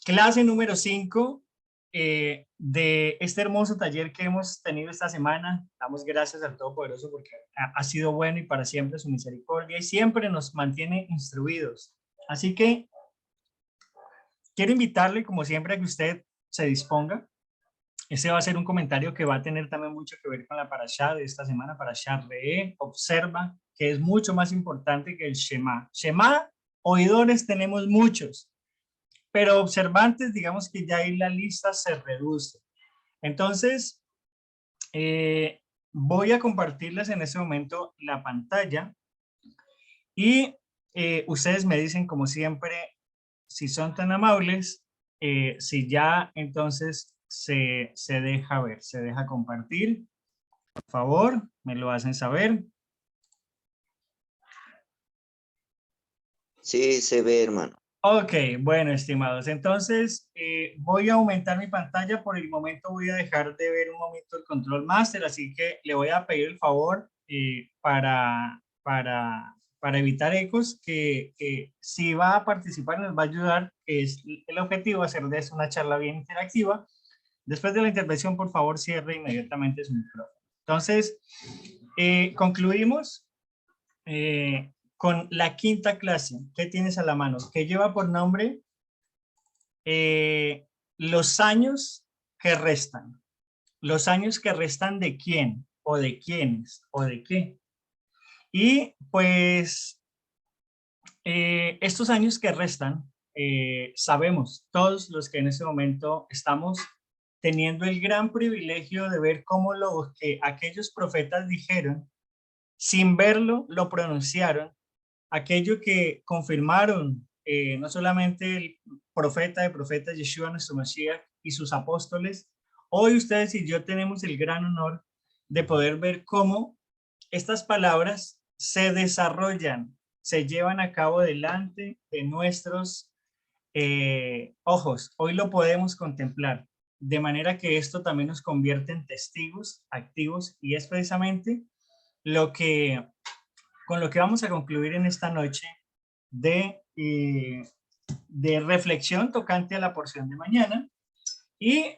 Clase número 5 de este hermoso taller que hemos tenido esta semana. Damos gracias al Todopoderoso porque ha sido bueno y para siempre su misericordia y siempre nos mantiene instruidos. Así que quiero invitarle, como siempre, a que usted se disponga. Ese va a ser un comentario que va a tener también mucho que ver con la parashá de esta semana, parashá Re'eh. Observa que es mucho más importante que el Shema. Shema, oidores tenemos muchos, pero observantes, digamos que ya ahí la lista se reduce. Entonces, voy a compartirles en este momento la pantalla y ustedes me dicen, como siempre, si son tan amables, si ya entonces se deja ver, se deja compartir. Por favor, me lo hacen saber. Sí, se ve, hermano. Ok, bueno, estimados. Entonces, voy a aumentar mi pantalla. Por el momento voy a dejar de ver un momento el Control Master, así que le voy a pedir el favor para evitar ecos, que si va a participar nos va a ayudar, que es el objetivo, hacer de esto una charla bien interactiva. Después de la intervención, por favor, cierre inmediatamente su micrófono. Entonces, concluimos con la quinta clase. ¿Qué tienes a la mano? Que lleva por nombre los años que restan. Los años que restan de quién, o de quiénes, o de qué. Y pues estos años que restan, sabemos todos los que en este momento estamos teniendo el gran privilegio de ver cómo lo que aquellos profetas dijeron, sin verlo, lo pronunciaron, aquello que confirmaron no solamente el profeta de profetas Yeshua, nuestro Mashiach, y sus apóstoles. Hoy ustedes y yo tenemos el gran honor de poder ver cómo estas palabras se desarrollan, se llevan a cabo delante de nuestros ojos. Hoy lo podemos contemplar, de manera que esto también nos convierte en testigos activos, y es precisamente lo que con lo que vamos a concluir en esta noche de reflexión tocante a la porción de mañana. Y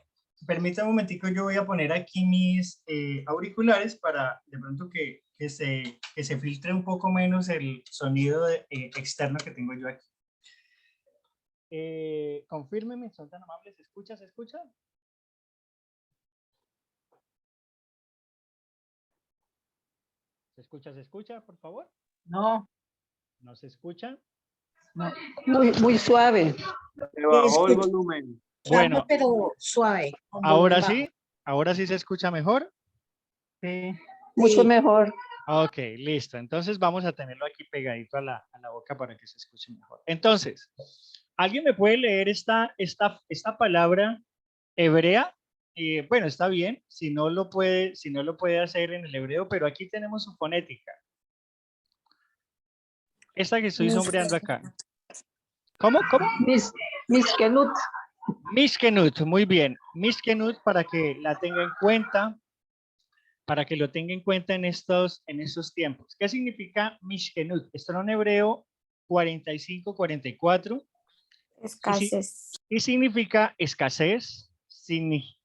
permítame un momentico, yo voy a poner aquí mis auriculares para de pronto que se filtre un poco menos el sonido externo que tengo yo aquí. Confírmeme, son tan amables. ¿Se escucha? ¿Se escucha? ¿Se escucha? ¿Se escucha, por favor? No. ¿No se escucha? No. Muy suave. Se bajó el volumen. Bueno, pero suave. ahora sí se escucha mejor. Sí. Mucho mejor. Ok, listo. Entonces vamos a tenerlo aquí pegadito a la boca para que se escuche mejor. Entonces, ¿alguien me puede leer esta palabra hebrea? Bueno, está bien, si no lo puede hacer en el hebreo, pero aquí tenemos su fonética. Esta que estoy sombreando acá. ¿Cómo? Mishkenut. Mishkenut, muy bien. Mishkenut, para que la tenga en cuenta, para que lo tenga en cuenta en estos tiempos. ¿Qué significa Mishkenut? Esto en hebreo 45-44. Escasez. Y significa escasez,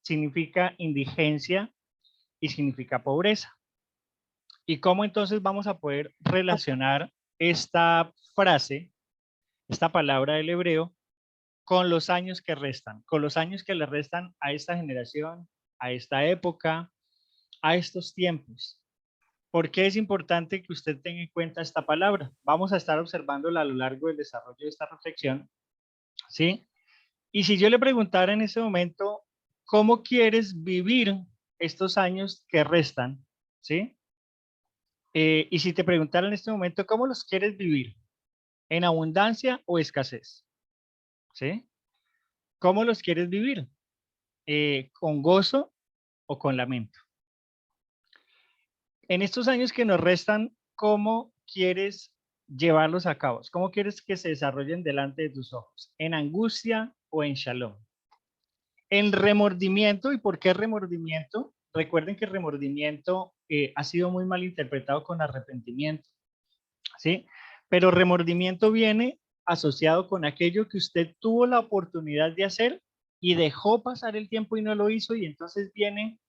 significa indigencia y significa pobreza. ¿Y cómo entonces vamos a poder relacionar esta frase, esta palabra del hebreo, con los años que restan, con los años que le restan a esta generación, a esta época, a estos tiempos? ¿Por qué es importante que usted tenga en cuenta esta palabra? Vamos a estar observándola a lo largo del desarrollo de esta reflexión, ¿sí? Y si yo le preguntara en ese momento, ¿cómo quieres vivir estos años que restan? ¿Sí? Y si te preguntara en este momento, ¿cómo los quieres vivir? ¿En abundancia o escasez? ¿Sí? ¿Cómo los quieres vivir? ¿Con gozo o con lamento? En estos años que nos restan, ¿cómo quieres llevarlos a cabo? ¿Cómo quieres que se desarrollen delante de tus ojos? ¿En angustia o en shalom? En remordimiento. ¿Y por qué remordimiento? Recuerden que remordimiento ha sido muy mal interpretado con arrepentimiento, ¿sí? Pero remordimiento viene asociado con aquello que usted tuvo la oportunidad de hacer y dejó pasar el tiempo y no lo hizo, y entonces viene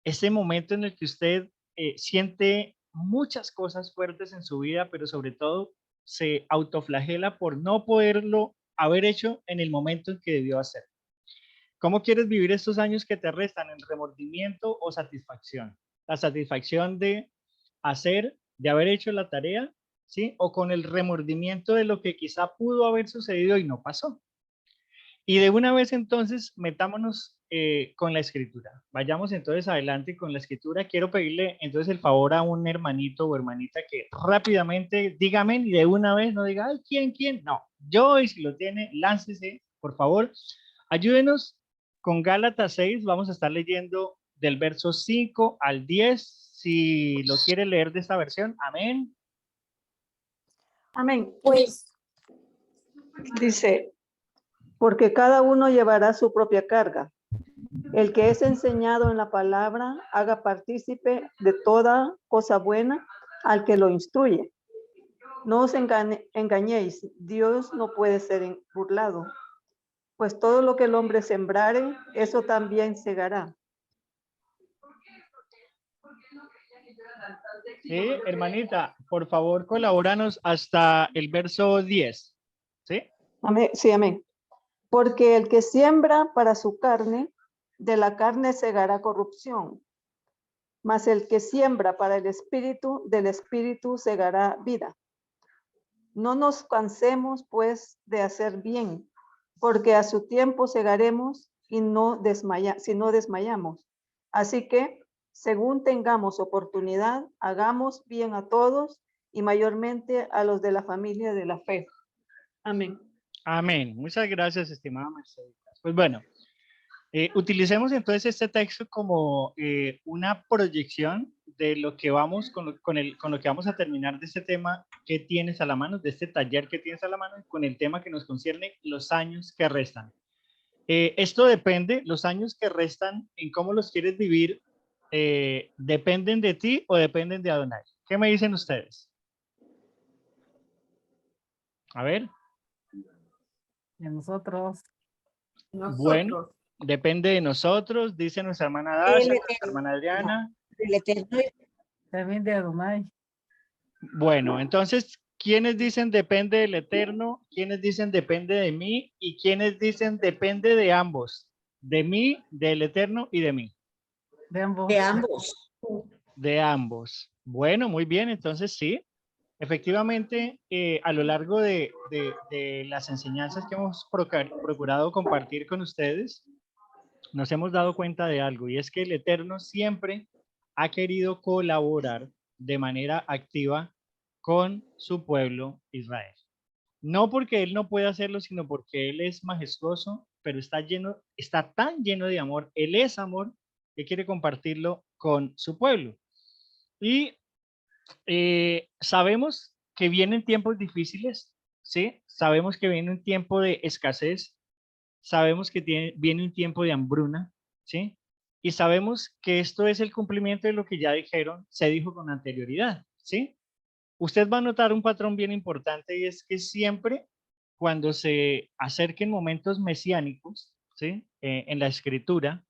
ese momento en el que usted siente muchas cosas fuertes en su vida, pero sobre todo se autoflagela por no poderlo haber hecho en el momento en que debió hacer. ¿Cómo quieres vivir estos años que te restan? ¿En remordimiento o satisfacción? La satisfacción de hacer, de haber hecho la tarea, ¿sí? O con el remordimiento de lo que quizá pudo haber sucedido y no pasó. Y de una vez entonces metámonos con la escritura. Vayamos entonces adelante con la escritura. Quiero pedirle entonces el favor a un hermanito o hermanita que rápidamente dígame y de una vez no diga, ay, ¿quién? No, yo, y si lo tiene, láncese, por favor. Ayúdenos con Gálatas 6, vamos a estar leyendo del verso 5 al 10, si lo quiere leer de esta versión. Amén. Amén. Pues, Dice, porque cada uno llevará su propia carga. El que es enseñado en la palabra, haga partícipe de toda cosa buena al que lo instruye. No os engañéis, Dios no puede ser burlado, pues todo lo que el hombre sembrare, eso también segará. Sí, hermanita, por favor, colabóranos hasta el verso 10. ¿Sí? Amén. Sí, amén. Porque el que siembra para su carne, de la carne segará corrupción. Mas el que siembra para el espíritu, del espíritu segará vida. No nos cansemos, pues, de hacer bien, porque a su tiempo segaremos y si no desmayamos. Así que, según tengamos oportunidad, hagamos bien a todos y mayormente a los de la familia de la fe. Amén. Amén. Muchas gracias, estimada Mercedes. Pues bueno, utilicemos entonces este texto como una proyección de lo que vamos con lo que vamos a terminar de este tema que tienes a la mano, de este taller que tienes a la mano, con el tema que nos concierne, los años que restan. Esto depende, los años que restan, en cómo los quieres vivir, ¿dependen de ti o dependen de Adonai? ¿Qué me dicen ustedes? A ver. De nosotros. Bueno, depende de nosotros, dice nuestra hermana Dasha, nuestra hermana Adriana. el Eterno, También de Adonai. Bueno, entonces, ¿quiénes dicen depende del Eterno? ¿Quiénes dicen depende de mí? ¿Y quiénes dicen depende de ambos? De mí, del Eterno y de mí. De ambos. de ambos. De ambos. Bueno, muy bien, entonces sí. Efectivamente, a lo largo de las enseñanzas que hemos procurado compartir con ustedes, nos hemos dado cuenta de algo, y es que el Eterno siempre ha querido colaborar de manera activa con su pueblo Israel. No porque Él no pueda hacerlo, sino porque Él es majestuoso, pero está tan lleno de amor, Él es amor, que quiere compartirlo con su pueblo. Y sabemos que vienen tiempos difíciles, ¿sí? Sabemos que viene un tiempo de escasez, sabemos que viene un tiempo de hambruna, ¿sí? Y sabemos que esto es el cumplimiento de lo que ya se dijo con anterioridad, ¿sí? Usted va a notar un patrón bien importante, y es que siempre cuando se acerquen momentos mesiánicos, ¿sí? En la escritura,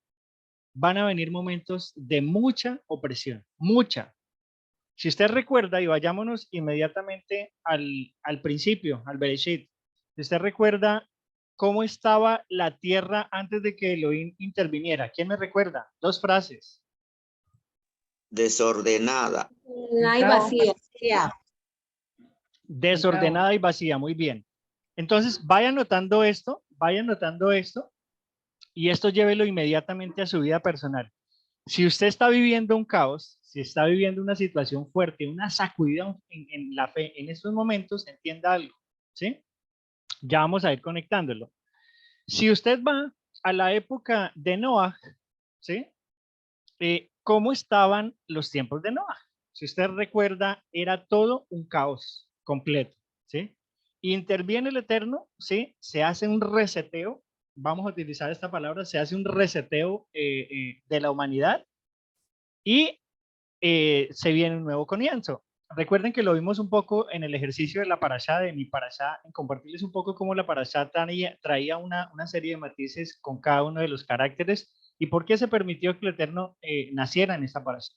van a venir momentos de mucha opresión, mucha. Si usted recuerda, y vayámonos inmediatamente al principio, al Bereshit, si usted recuerda cómo estaba la tierra antes de que Elohim interviniera. ¿Quién me recuerda? Dos frases. Desordenada. Hay vacía. Desordenada y vacía, muy bien. Entonces, vaya notando esto, y esto llévelo inmediatamente a su vida personal. Si usted está viviendo un caos, si está viviendo una situación fuerte, una sacudida en la fe en estos momentos, entienda algo, ¿sí? Ya vamos a ir conectándolo. Si usted va a la época de Noah, ¿sí? ¿Cómo estaban los tiempos de Noah? Si usted recuerda, era todo un caos completo, ¿sí? Interviene el Eterno, ¿sí? Se hace un reseteo, vamos a utilizar esta palabra, se hace un reseteo de la humanidad, y se viene un nuevo comienzo. recuerden que lo vimos un poco en el ejercicio de la parashá, de mi parashá, en compartirles un poco cómo la parashá traía una serie de matices con cada uno de los caracteres y por qué se permitió que el Eterno naciera en esta parashá.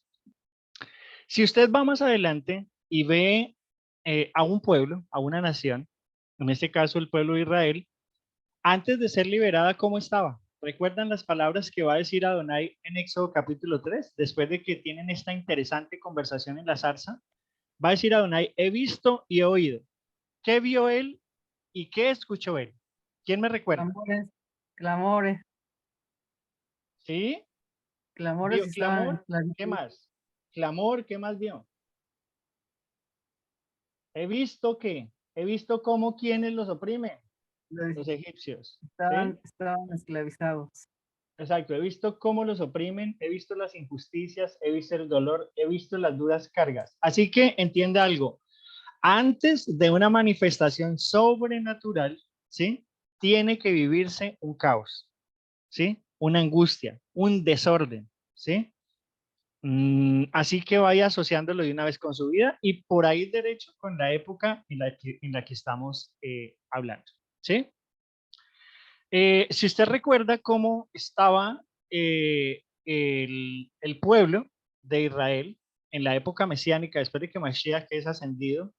Si usted va más adelante y ve a un pueblo, a una nación, en este caso el pueblo de Israel, antes de ser liberada, ¿cómo estaba? ¿Recuerdan las palabras que va a decir Adonai en Éxodo capítulo 3? Después de que tienen esta interesante conversación en la zarza, va a decir Adonai, he visto y he oído. ¿Qué vio él y qué escuchó él? ¿Quién me recuerda? Clamores, clamores, ¿Sí? clamores ¿Vio y estaban en clamor? ¿Qué esclavitud. más? Clamor, ¿qué más vio? He visto que, he visto cómo quienes los oprimen, los egipcios. ¿Sí? Estaban esclavizados. Exacto, he visto cómo los oprimen, he visto las injusticias, he visto el dolor, he visto las duras cargas. Así que entienda algo, antes de una manifestación sobrenatural, ¿sí? Tiene que vivirse un caos, ¿sí? Una angustia, un desorden, ¿sí? Así que vaya asociándolo de una vez con su vida y por ahí derecho con la época en la que estamos hablando, ¿sí? Si usted recuerda cómo estaba el pueblo de Israel en la época mesiánica, después de que Mashiach es ascendido,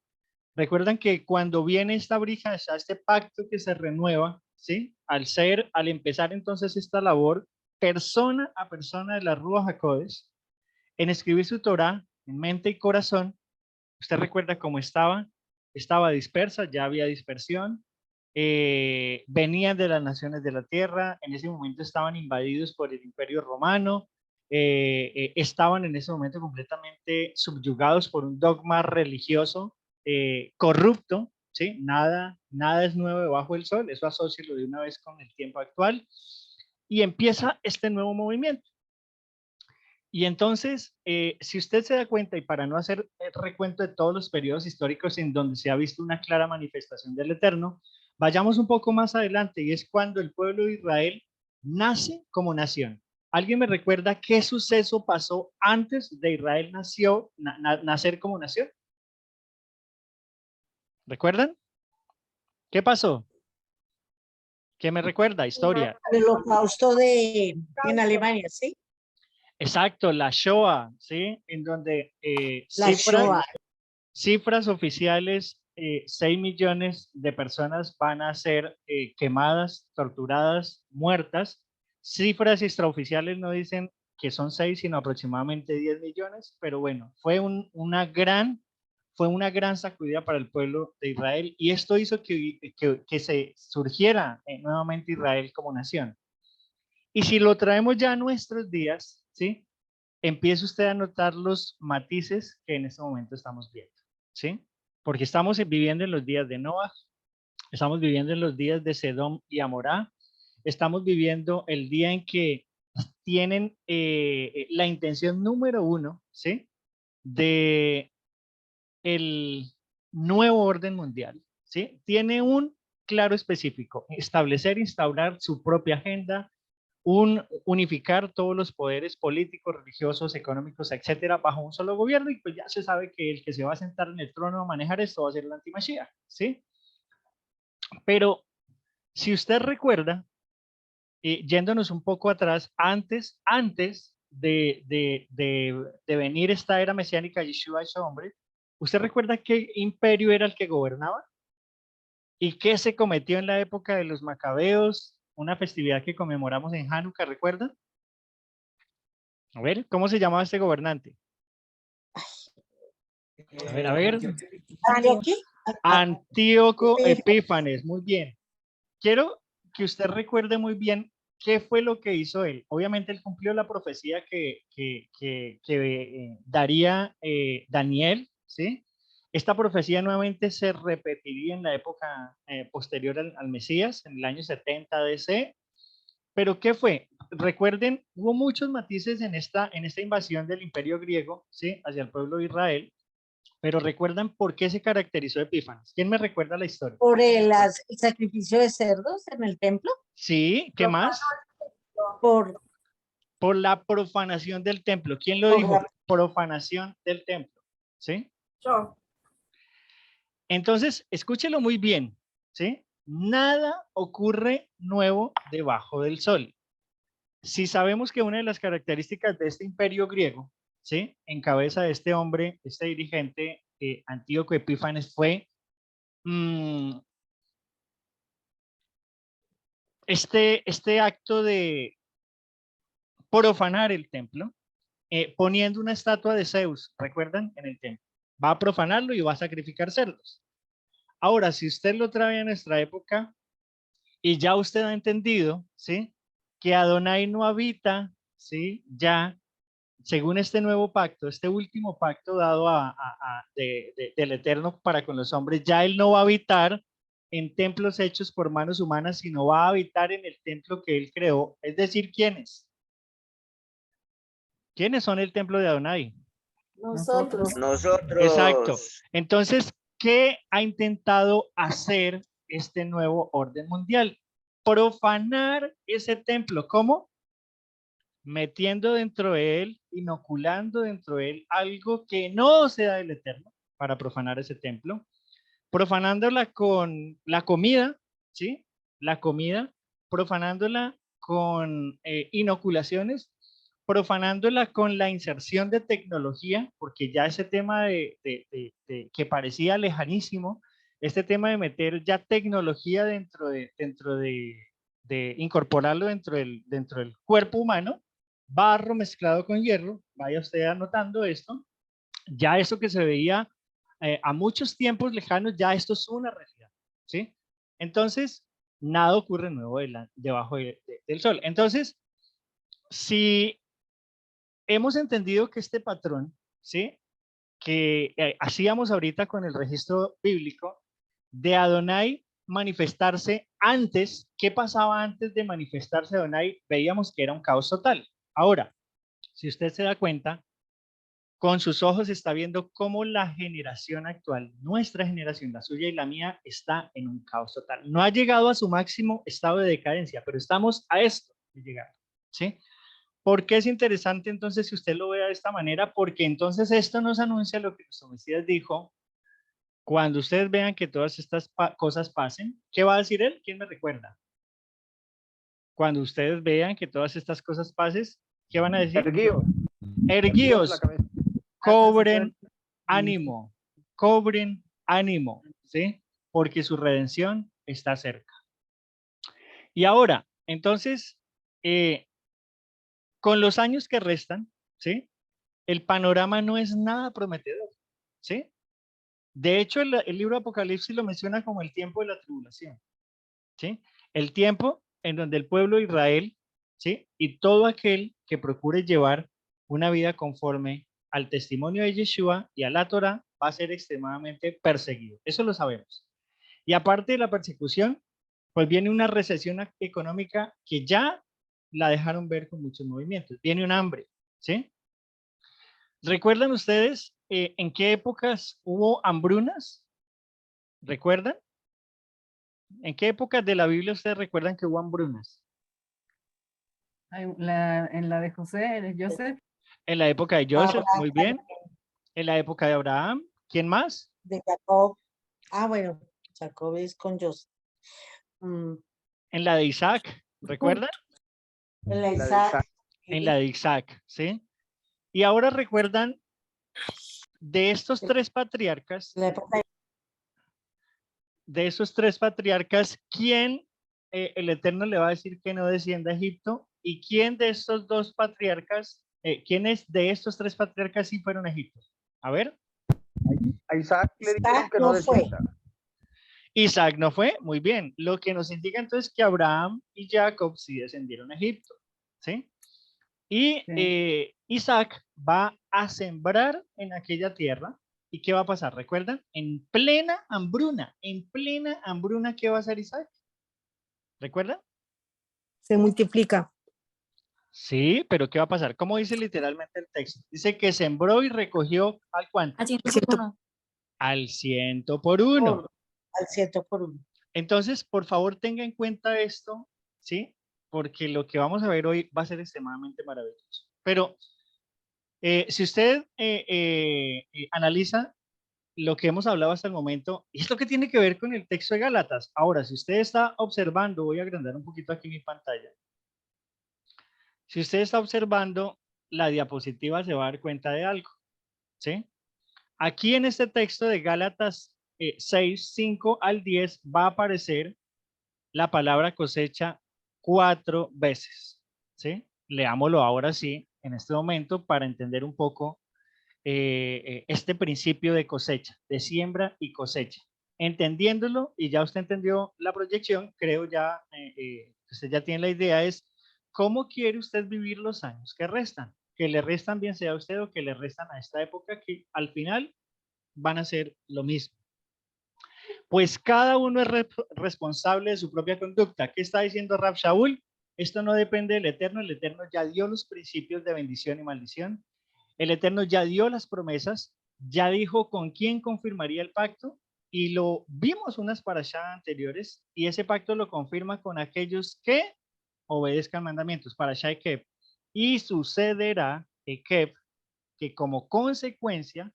recuerdan que cuando viene esta brija, este pacto que se renueva, ¿sí? Al empezar entonces esta labor, persona a persona de la Ruach HaKodesh, en escribir su Torah, en mente y corazón, usted recuerda cómo estaba dispersa, ya había dispersión, venían de las naciones de la tierra, en ese momento estaban invadidos por el Imperio Romano, estaban en ese momento completamente subyugados por un dogma religioso corrupto, ¿sí? Nada es nuevo debajo del sol, eso asócialo de una vez con el tiempo actual, y empieza este nuevo movimiento. Y entonces, si usted se da cuenta, y para no hacer el recuento de todos los periodos históricos en donde se ha visto una clara manifestación del Eterno, vayamos un poco más adelante, y es cuando el pueblo de Israel nace como nación. ¿Alguien me recuerda qué suceso pasó antes de Israel nacer como nación? ¿Recuerdan? ¿Qué pasó? ¿Qué me recuerda? Historia. El holocausto en Alemania, ¿sí? Exacto, la Shoah, ¿sí? En donde La Shoah. cifras oficiales, 6 millones de personas van a ser quemadas, torturadas, muertas. Cifras extraoficiales no dicen que son 6, sino aproximadamente 10 millones, pero bueno, fue una gran sacudida para el pueblo de Israel y esto hizo que se surgiera nuevamente Israel como nación. Y si lo traemos ya a nuestros días, ¿sí? Empiece usted a notar los matices que en este momento estamos viendo, ¿sí? Porque estamos viviendo en los días de Noah, estamos viviendo en los días de Sedom y Amorá, estamos viviendo el día en que tienen la intención número uno, ¿sí? De el nuevo orden mundial, ¿sí? Tiene un claro específico, establecer, instaurar su propia agenda, unificar todos los poderes políticos, religiosos, económicos, etcétera, bajo un solo gobierno, y pues ya se sabe que el que se va a sentar en el trono a manejar esto va a ser el anti-Mashiach, ¿sí? Pero si usted recuerda, yéndonos un poco atrás, antes de venir esta era mesiánica, Yeshua hecho hombre, ¿usted recuerda qué imperio era el que gobernaba? ¿Y qué se cometió en la época de los macabeos? Una festividad que conmemoramos en Hanukkah, ¿recuerdan? A ver, ¿cómo se llamaba este gobernante? A ver. ¿Antioquía? Antíoco Epífanes, muy bien. Quiero que usted recuerde muy bien qué fue lo que hizo él. Obviamente él cumplió la profecía que daría Daniel, ¿sí? Esta profecía nuevamente se repetiría en la época posterior al Mesías, en el año 70 DC. Pero ¿qué fue? Recuerden, hubo muchos matices en esta invasión del imperio griego, ¿sí? Hacia el pueblo de Israel, pero recuerdan por qué se caracterizó Epífanes. ¿Quién me recuerda la historia? Por el sacrificio de cerdos en el templo. Sí, ¿qué más? Por Por la profanación del templo. ¿Quién lo Por dijo? la- Profanación del templo, ¿sí? Yo. Entonces, escúchelo muy bien, ¿sí? Nada ocurre nuevo debajo del sol. Si sabemos que una de las características de este imperio griego, ¿sí? En cabeza de este hombre, este dirigente, Antíoco Epífanes, fue este acto de profanar el templo, poniendo una estatua de Zeus, ¿recuerdan? En el templo. Va a profanarlo y va a sacrificar cerdos. Ahora, si usted lo trae a nuestra época y ya usted ha entendido, ¿sí? Que Adonai no habita, ¿sí? Ya, según este nuevo pacto, este último pacto dado del Eterno para con los hombres, ya Él no va a habitar en templos hechos por manos humanas, sino va a habitar en el templo que Él creó. Es decir, ¿quiénes? ¿Quiénes son el templo de Adonai? Nosotros. Exacto. Nosotros. Entonces, ¿qué ha intentado hacer este nuevo orden mundial? Profanar ese templo. ¿Cómo? Metiendo dentro de él, inoculando dentro de él algo que no sea del Eterno para profanar ese templo. Profanándola con la comida, ¿sí? La comida, profanándola con inoculaciones, profanándola con la inserción de tecnología, porque ya ese tema que parecía lejanísimo, este tema de meter ya tecnología de incorporarlo dentro del cuerpo humano, barro mezclado con hierro, vaya usted anotando esto, ya eso que se veía a muchos tiempos lejanos, ya esto es una realidad, ¿sí? Entonces, nada ocurre nuevo debajo del sol. Entonces, si hemos entendido que este patrón, ¿sí? Que hacíamos ahorita con el registro bíblico de Adonai manifestarse antes, ¿qué pasaba antes de manifestarse Adonai? Veíamos que era un caos total. Ahora, si usted se da cuenta, con sus ojos está viendo cómo la generación actual, nuestra generación, la suya y la mía, está en un caos total. No ha llegado a su máximo estado de decadencia, pero estamos a esto de llegar, ¿sí? ¿Por qué es interesante entonces si usted lo vea de esta manera? Porque entonces esto nos anuncia lo que nuestro Mesías dijo. Cuando ustedes vean que todas estas cosas pasen, ¿qué va a decir él? ¿Quién me recuerda? Cuando ustedes vean que todas estas cosas pasen, ¿qué van a decir? Erguíos. Erguíos, La cabeza. cobren ánimo, cobren ánimo, ¿sí? Porque su redención está cerca. Y ahora, entonces, con los años que restan, ¿sí? El panorama no es nada prometedor, ¿sí? De hecho, el libro de Apocalipsis lo menciona como el tiempo de la tribulación, ¿sí? El tiempo en donde el pueblo de Israel, ¿sí? Y todo aquel que procure llevar una vida conforme al testimonio de Yeshua y a la Torah va a ser extremadamente perseguido. Eso lo sabemos. Y aparte de la persecución, pues viene una recesión económica que ya la dejaron ver con muchos movimientos. Viene un hambre, ¿sí? ¿Recuerdan ustedes en qué épocas hubo hambrunas? ¿Recuerdan? ¿En qué épocas de la Biblia ustedes recuerdan que hubo hambrunas? En la de José, de Joseph, En la época de Joseph, Abraham, muy bien. En la época de Abraham, ¿quién más? de Jacob. Ah, bueno, Jacob es con Joseph. En la de Isaac, ¿recuerdan? En la La de Isaac. En la de Isaac, ¿sí? Y ahora recuerdan de estos tres patriarcas, En la época de esos tres patriarcas, ¿quién el Eterno le va a decir que no descienda a Egipto? ¿Y quién de estos dos patriarcas, quiénes de estos tres patriarcas sí fueron a Egipto? A ver. A Isaac le dijeron Isaac que no no fue. descienda. Isaac no fue, muy bien. Lo que nos indica entonces que Abraham y Jacob sí descendieron a Egipto, ¿sí? Y sí. Isaac va a sembrar en aquella tierra. ¿Y qué va a pasar? ¿Recuerdan? En plena hambruna, ¿qué va a hacer Isaac? ¿Recuerdan? Se multiplica. Sí, pero ¿qué va a pasar? ¿Cómo dice literalmente el texto? Dice que sembró y recogió ¿al cuánto? Al 100 por 1. al 100 por 1. Entonces, por favor, tenga en cuenta esto, ¿sí? Porque lo que vamos a ver hoy va a ser extremadamente maravilloso. Pero si usted analiza lo que hemos hablado hasta el momento, y es lo que tiene que ver con el texto de Gálatas. Ahora, si usted está observando, voy a agrandar un poquito aquí mi pantalla. Si usted está observando la diapositiva, se va a dar cuenta de algo, ¿sí? Aquí en este texto de Gálatas 6, 5 al 10 va a aparecer la palabra cosecha 4 veces, ¿sí? Leámoslo ahora sí, en este momento, para entender un poco este principio de cosecha, de siembra y cosecha. Entendiéndolo, y ya usted entendió la proyección, creo ya, usted ya tiene la idea, es cómo quiere usted vivir los años que restan, que le restan bien sea a usted o que le restan a esta época, que al final van a ser lo mismo. Pues cada uno es responsable de su propia conducta. ¿Qué está diciendo Rab Shaul? Esto no depende del Eterno, el Eterno ya dio los principios de bendición y maldición. El Eterno ya dio las promesas, ya dijo con quién confirmaría el pacto y lo vimos unas parashá anteriores y ese pacto lo confirma con aquellos que obedezcan mandamientos, parashá Ekeb. Y sucederá, Ekeb, que como consecuencia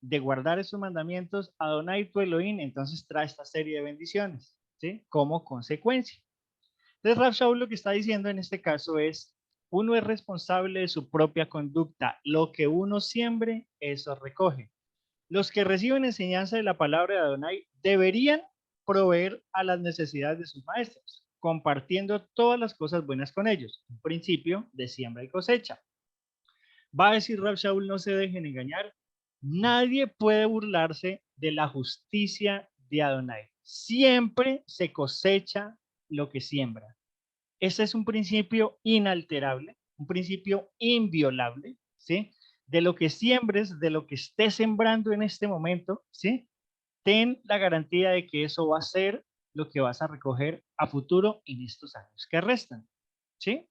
de guardar esos mandamientos, Adonai tu Elohim entonces trae esta serie de bendiciones, ¿sí? Como consecuencia. Entonces Rab Shaul lo que está diciendo en este caso es, uno es responsable de su propia conducta. Lo que uno siembre, eso recoge. Los que reciben enseñanza de la palabra de Adonai deberían proveer a las necesidades de sus maestros, compartiendo todas las cosas buenas con ellos. Un principio de siembra y cosecha. Va a decir Rab Shaul, no se dejen engañar. Nadie puede burlarse de la justicia de Adonai. Siempre se cosecha lo que siembra. Ese es un principio inalterable, un principio inviolable, ¿sí? De lo que siembres, de lo que estés sembrando en este momento, ¿sí? Ten la garantía de que eso va a ser lo que vas a recoger a futuro en estos años que restan, ¿sí?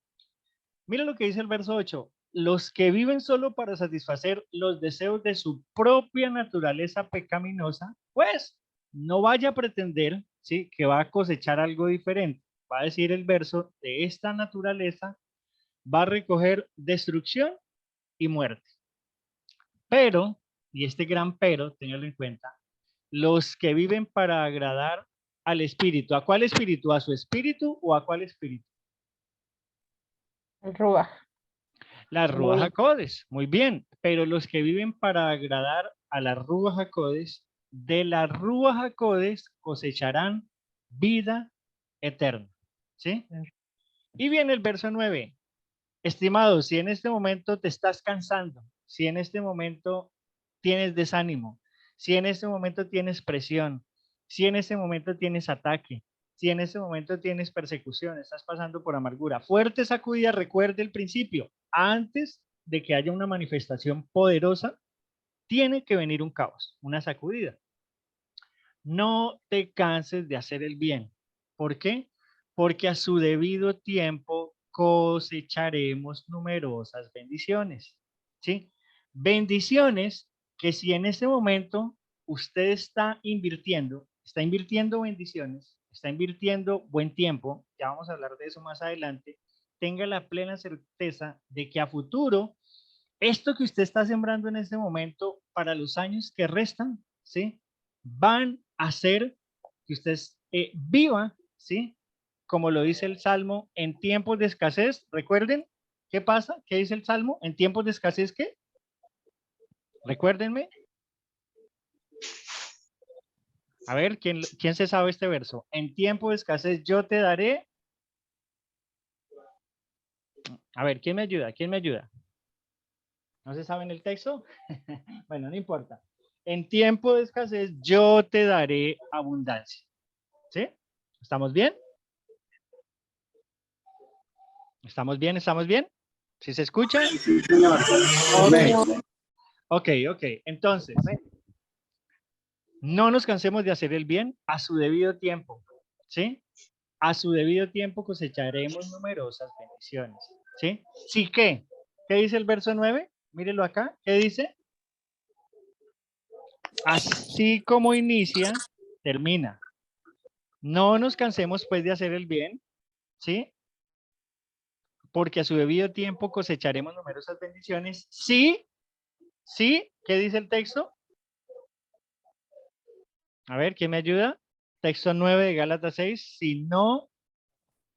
Mira lo que dice el verso 8. Los que viven solo para satisfacer los deseos de su propia naturaleza pecaminosa, pues no vaya a pretender, ¿sí? Que va a cosechar algo diferente. Va a decir el verso, de esta naturaleza va a recoger destrucción y muerte. Pero, y este gran pero, ténganlo en cuenta, los que viven para agradar al espíritu. ¿A cuál espíritu? ¿A su espíritu o a cuál espíritu? El Ruach. La Ruach HaKodesh, muy bien, pero los que viven para agradar a la Ruach HaKodesh, de la Ruach HaKodesh cosecharán vida eterna, ¿sí? Y viene el verso 9. Estimado, si en este momento te estás cansando, si en este momento tienes desánimo, si en este momento tienes presión, si en este momento tienes ataque, si en este momento tienes persecución, estás pasando por amargura, fuerte sacudida, recuerde el principio, antes de que haya una manifestación poderosa, tiene que venir un caos, una sacudida. No te canses de hacer el bien. ¿Por qué? Porque a su debido tiempo cosecharemos numerosas bendiciones. ¿Sí? Bendiciones que si en este momento usted está invirtiendo bendiciones, está invirtiendo buen tiempo, ya vamos a hablar de eso más adelante, tenga la plena certeza de que a futuro, esto que usted está sembrando en este momento, para los años que restan, ¿sí? Van a hacer que usted viva, ¿sí? Como lo dice el Salmo, en tiempos de escasez. Recuerden, ¿qué pasa? ¿Qué dice el Salmo? En tiempos de escasez, ¿qué? Recuérdenme. A ver, ¿quién se sabe este verso? En tiempo de escasez yo te daré. A ver, ¿quién me ayuda? ¿Quién me ayuda? ¿No se sabe en el texto? Bueno, no importa. En tiempo de escasez yo te daré abundancia. ¿Sí? ¿Estamos bien? ¿Estamos bien? ¿Estamos bien? ¿Sí se escucha? Ok. Entonces, no nos cansemos de hacer el bien a su debido tiempo. ¿Sí? A su debido tiempo cosecharemos numerosas bendiciones. ¿Sí? ¿Sí qué? ¿Qué dice el verso 9? Mírelo acá. ¿Qué dice? Así como inicia, termina. No nos cansemos pues de hacer el bien, ¿sí? Porque a su debido tiempo cosecharemos numerosas bendiciones. Sí, ¿qué dice el texto? A ver, ¿quién me ayuda? Texto 9 de Gálatas 6. Si no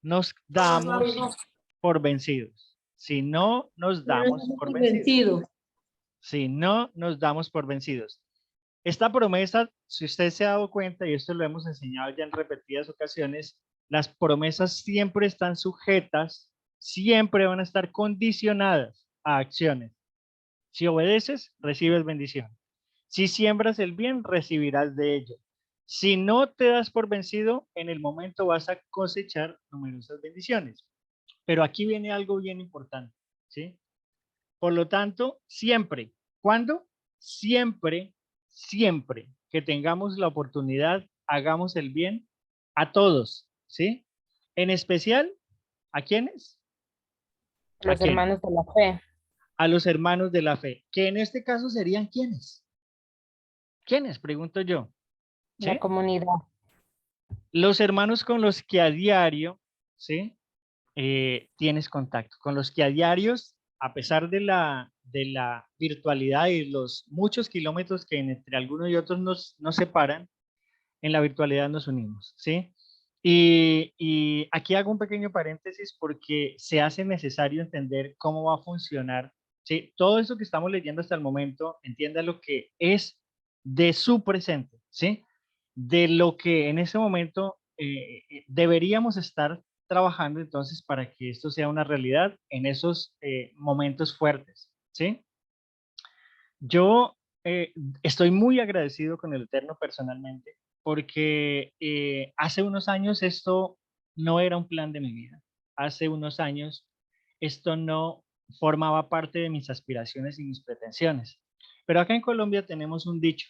nos damos por vencidos. Si no nos damos por vencidos. Si no nos damos por vencidos. Esta promesa, si usted se ha dado cuenta, y esto lo hemos enseñado ya en repetidas ocasiones, las promesas siempre están sujetas, siempre van a estar condicionadas a acciones. Si obedeces, recibes bendición. Si siembras el bien, recibirás de ello. Si no te das por vencido, en el momento vas a cosechar numerosas bendiciones. Pero aquí viene algo bien importante, ¿sí? Por lo tanto, siempre, ¿cuándo? Siempre, siempre que tengamos la oportunidad, hagamos el bien a todos, ¿sí? En especial, ¿a quiénes? ¿A Los quiénes? hermanos de la fe. A los hermanos de la fe, que en este caso serían ¿quiénes? ¿Quiénes? Pregunto yo. ¿Sí? La comunidad. Los hermanos con los que a diario, ¿sí? Tienes contacto, con los que a diarios, a pesar de la virtualidad y los muchos kilómetros que entre algunos y otros nos separan, en la virtualidad nos unimos, ¿sí? Y aquí hago un pequeño paréntesis porque se hace necesario entender cómo va a funcionar, ¿sí? Todo eso que estamos leyendo hasta el momento, entienda lo que es de su presente, ¿sí? De lo que en ese momento deberíamos estar trabajando entonces para que esto sea una realidad en esos momentos fuertes, ¿sí? Yo estoy muy agradecido con el Eterno personalmente porque hace unos años esto no era un plan de mi vida. Hace unos años esto no formaba parte de mis aspiraciones y mis pretensiones. Pero acá en Colombia tenemos un dicho,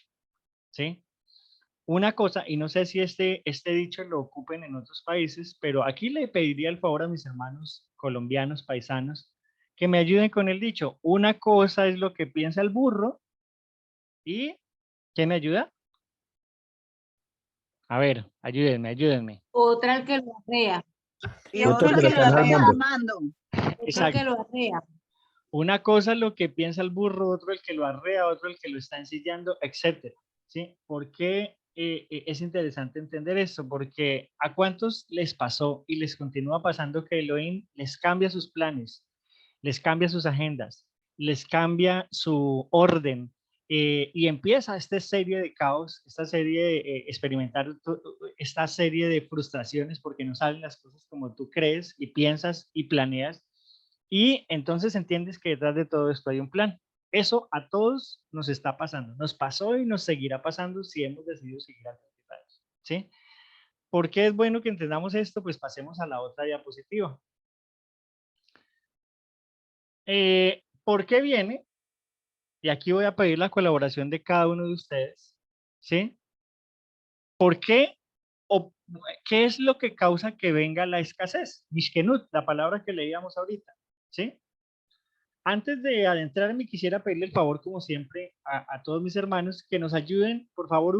¿sí? Una cosa, y no sé si este dicho lo ocupen en otros países, pero aquí le pediría el favor a mis hermanos colombianos, paisanos, que me ayuden con el dicho. Una cosa es lo que piensa el burro y ¿quién me ayuda? A ver, ayúdenme, ayúdenme. Otra el que lo arrea. Y Otro otro que que lo lo está arrea armando. amando. Otro Exacto. que lo arrea. Una cosa es lo que piensa el burro, otro el que lo arrea, otro el que lo está ensillando, etcétera. ¿Sí? ¿Por qué es interesante entender esto? Porque ¿a cuántos les pasó y les continúa pasando que Elohim les cambia sus planes, les cambia sus agendas, les cambia su orden y empieza esta serie de caos, esta serie de experimentar esta serie de frustraciones porque no salen las cosas como tú crees y piensas y planeas? Y entonces entiendes que detrás de todo esto hay un plan. Eso a todos nos está pasando. Nos pasó y nos seguirá pasando si hemos decidido seguir adelante, ¿sí? ¿Por qué es bueno que entendamos esto? Pues pasemos a la otra diapositiva. ¿Por qué viene? Y aquí voy a pedir la colaboración de cada uno de ustedes, ¿sí? ¿Por qué? O, ¿qué es lo que causa que venga la escasez? Mishkenut, la palabra que leíamos ahorita, ¿sí? Antes de adentrarme, quisiera pedirle el favor, como siempre, a todos mis hermanos que nos ayuden, por favor,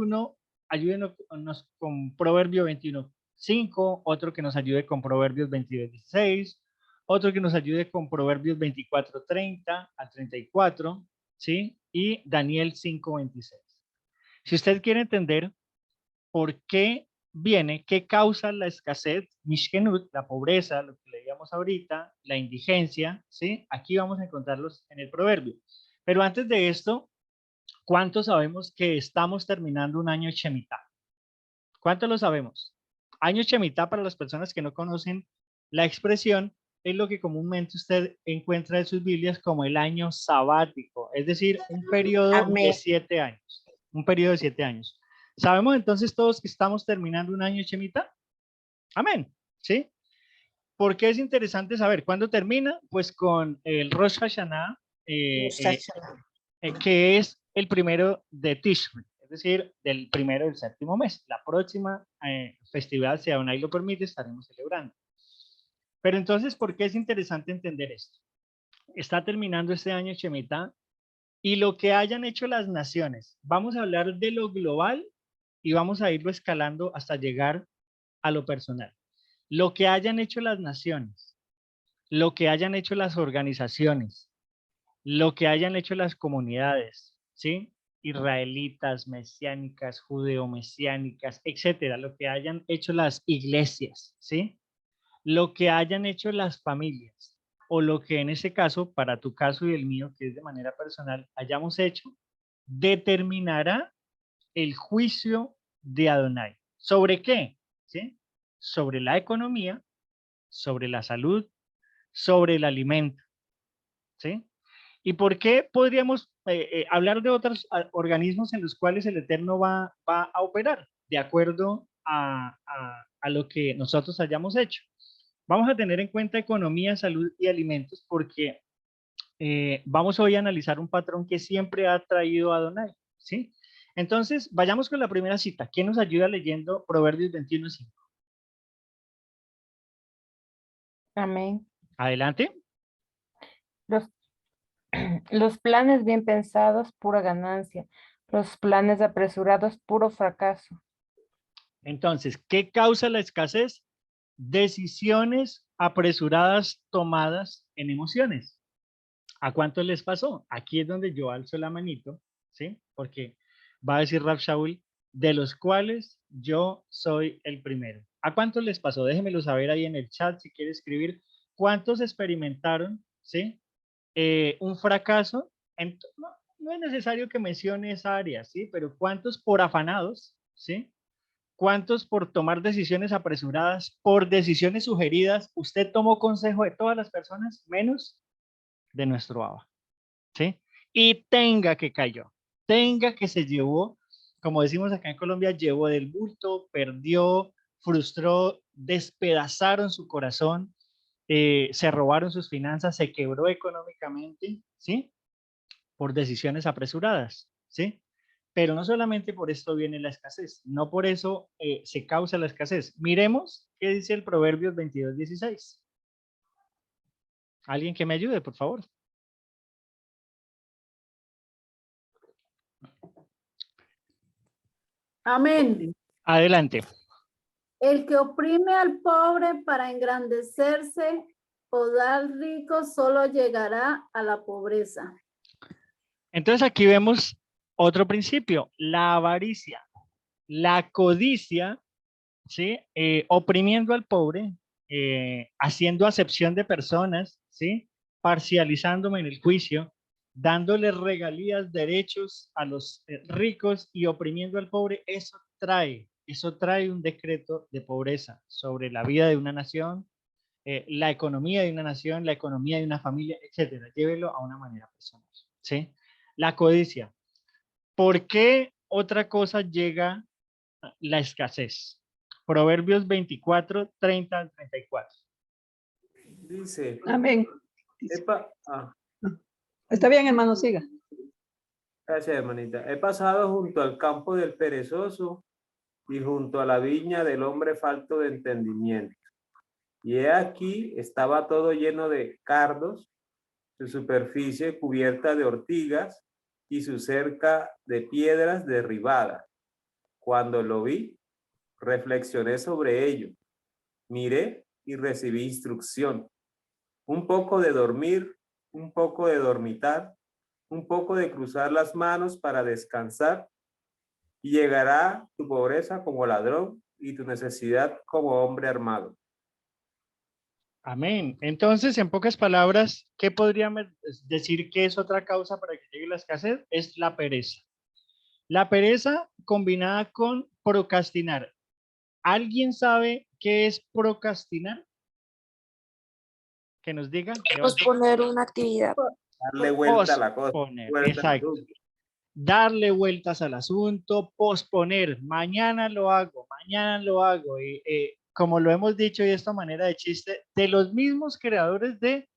ayúdenos con Proverbio 21:5, otro que nos ayude con Proverbios 22:16, otro que nos ayude con Proverbios 24:30 al 34, ¿sí? Y Daniel 5:26. Si usted quiere entender por qué viene, qué causa la escasez, Mishkenut, la pobreza, lo que leíamos ahorita, la indigencia, ¿sí? Aquí vamos a encontrarlos en el proverbio. Pero antes de esto, ¿cuántos sabemos que estamos terminando un año Shemitah? ¿Cuántos lo sabemos? Año Shemitah, para las personas que no conocen la expresión, es lo que comúnmente usted encuentra en sus Biblias como el año sabático, es decir, un periodo de 7 años. Un periodo de 7 años. ¿Sabemos entonces todos que estamos terminando un año Shemitah? Amén. ¿Sí? ¿Por qué es interesante saber cuándo termina? Pues con el Rosh Hashanah, que es el primero de Tishri, es decir, del primero del séptimo mes. La próxima festividad, si aún ahí lo permite, estaremos celebrando. Pero entonces, ¿por qué es interesante entender esto? Está terminando este año Shemitah y lo que hayan hecho las naciones. Vamos a hablar de lo global y vamos a irlo escalando hasta llegar a lo personal. Lo que hayan hecho las naciones, lo que hayan hecho las organizaciones, lo que hayan hecho las comunidades, ¿sí? israelitas, mesiánicas, judeo-mesiánicas, etcétera, lo que hayan hecho las iglesias, ¿sí? Lo que hayan hecho las familias, o lo que en ese caso, para tu caso y el mío, que es de manera personal, hayamos hecho, determinará el juicio de Adonai. ¿Sobre qué? ¿Sí? Sobre la economía, sobre la salud, sobre el alimento, ¿sí? ¿Y por qué podríamos hablar de otros organismos en los cuales el Eterno va a operar de acuerdo a lo que nosotros hayamos hecho? Vamos a tener en cuenta economía, salud y alimentos porque vamos hoy a analizar un patrón que siempre ha traído a Adonai, ¿sí? Entonces, vayamos con la primera cita. ¿Quién nos ayuda leyendo Proverbios 21:5? Amén. Adelante. Los, los planes bien pensados, pura ganancia. Los planes apresurados, puro fracaso. Entonces, ¿qué causa la escasez? Decisiones apresuradas tomadas en emociones. ¿A cuánto les pasó? Aquí es donde yo alzo la manito, ¿sí? Porque va a decir Rab Shaul, de los cuales yo soy el primero. ¿A cuántos les pasó? Déjenmelo saber ahí en el chat si quiere escribir. ¿Cuántos experimentaron, ¿sí? Un fracaso? No es necesario que mencione esa área, ¿sí? Pero ¿cuántos por afanados, ¿sí? ¿Cuántos por tomar decisiones apresuradas, por decisiones sugeridas? Usted tomó consejo de todas las personas, menos de nuestro Abba, ¿sí? Y tenga que cayó, tenga que se llevó, como decimos acá en Colombia, llevó del bulto, perdió, frustró, despedazaron su corazón, se robaron sus finanzas, se quebró económicamente, ¿sí? Por decisiones apresuradas, ¿sí? Pero no solamente por esto viene la escasez, no por eso se causa la escasez. Miremos qué dice el Proverbios 22:16. Alguien que me ayude, por favor. Amén. Adelante. El que oprime al pobre para engrandecerse o dar rico solo llegará a la pobreza. Entonces aquí vemos otro principio, la avaricia, la codicia, ¿sí? Oprimiendo al pobre, haciendo acepción de personas, ¿sí? Parcializándome en el juicio, dándole regalías, derechos a los ricos y oprimiendo al pobre, eso trae un decreto de pobreza sobre la vida de una nación, la economía de una nación, la economía de una familia, etcétera. Llévelo a una manera personal, ¿sí? La codicia. ¿Por qué otra cosa llega la escasez? Proverbios 24, 30 al 34. Dice, Amén. Está bien, hermano, siga. gracias, hermanita. He pasado junto al campo del perezoso y junto a la viña del hombre falto de entendimiento. Y he aquí, estaba todo lleno de cardos, su superficie cubierta de ortigas y su cerca de piedras derribadas. Cuando lo vi, reflexioné sobre ello, miré y recibí instrucción. Un poco de dormir, un poco de dormitar, un poco de cruzar las manos para descansar, y llegará tu pobreza como ladrón y tu necesidad como hombre armado. Amén. Entonces, en pocas palabras, ¿qué podríamos decir que es otra causa para que llegue la escasez? Es la pereza. La pereza combinada con procrastinar. ¿Alguien sabe qué es procrastinar? Que nos diga. Posponer una actividad. Darle vuelta a la cosa. Posponer, Vuelta al exacto. asunto. Darle vueltas al asunto, posponer. Mañana lo hago, mañana lo hago. Y, como lo hemos dicho y de esta manera de chiste, de los mismos creadores de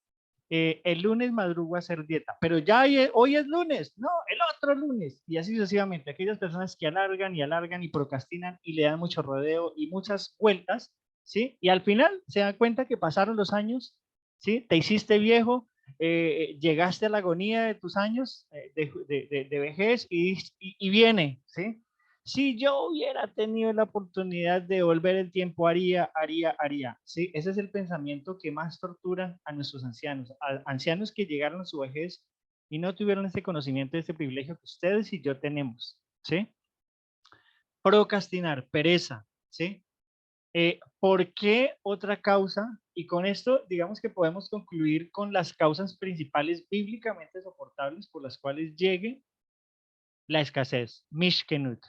el lunes madrugo a hacer dieta, pero ya hoy es lunes, no, el otro lunes, y así sucesivamente. Aquellas personas que alargan y procrastinan y le dan mucho rodeo y muchas vueltas, ¿sí? Y al final se dan cuenta que pasaron los años, ¿sí? Te hiciste viejo, llegaste a la agonía de tus años de vejez y viene, ¿sí? Si yo hubiera tenido la oportunidad de volver el tiempo, haría. ¿Sí? Ese es el pensamiento que más tortura a nuestros ancianos. A ancianos que llegaron a su vejez y no tuvieron ese conocimiento, este privilegio que ustedes y yo tenemos, ¿sí? Procrastinar, pereza, ¿sí? ¿Por qué otra causa? Y con esto, digamos que podemos concluir con las causas principales bíblicamente soportables por las cuales llegue la escasez. Mishkenut.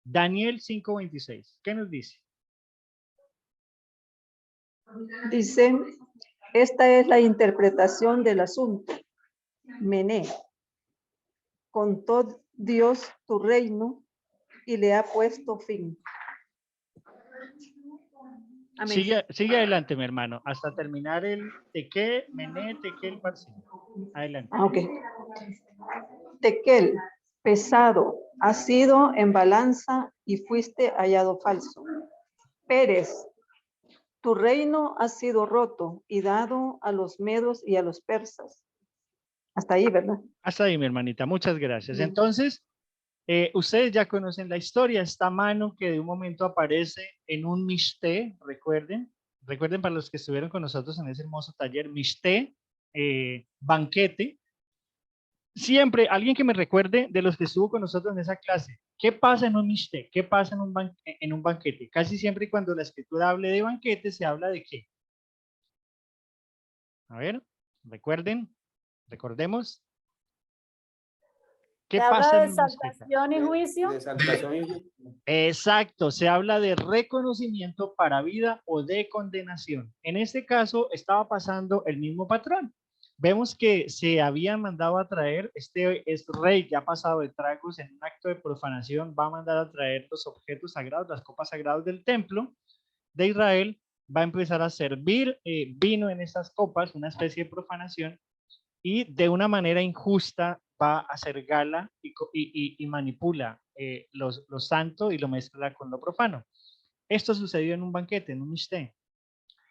Daniel 5:26. ¿Qué nos dice? Dice, esta es la interpretación del asunto. Mené, contó Dios tu reino y le ha puesto fin. Amén. Sigue adelante, mi hermano, hasta terminar el tequé, mené, tequel, parsi. Adelante. Ok. Tequel, pesado, has sido en balanza y fuiste hallado falso. Pérez, tu reino ha sido roto y dado a los medos y a los persas. Hasta ahí, ¿verdad? Hasta ahí, mi hermanita, muchas gracias. Bien. Entonces, ustedes ya conocen la historia, esta mano que de un momento aparece en un mishté, recuerden para los que estuvieron con nosotros en ese hermoso taller, mishté, banquete. Siempre, alguien que me recuerde de los que estuvo con nosotros en esa clase, ¿qué pasa en un mishté? ¿Qué pasa en un banquete? Casi siempre cuando la escritura hable de banquete, se habla de ¿qué? A ver, recordemos. ¿Qué Se habla pasa de en un mishté? exaltación y juicio. De exaltación y juicio. Exacto, se habla de reconocimiento para vida o de condenación. En este caso estaba pasando el mismo patrón. Vemos que se había mandado a traer, este rey ya pasado de tragos en un acto de profanación, va a mandar a traer los objetos sagrados, las copas sagradas del templo de Israel, va a empezar a servir vino en estas copas, una especie de profanación, y de una manera injusta va a hacer gala y manipula lo santo y lo mezcla con lo profano. Esto sucedió en un banquete, en un mishté.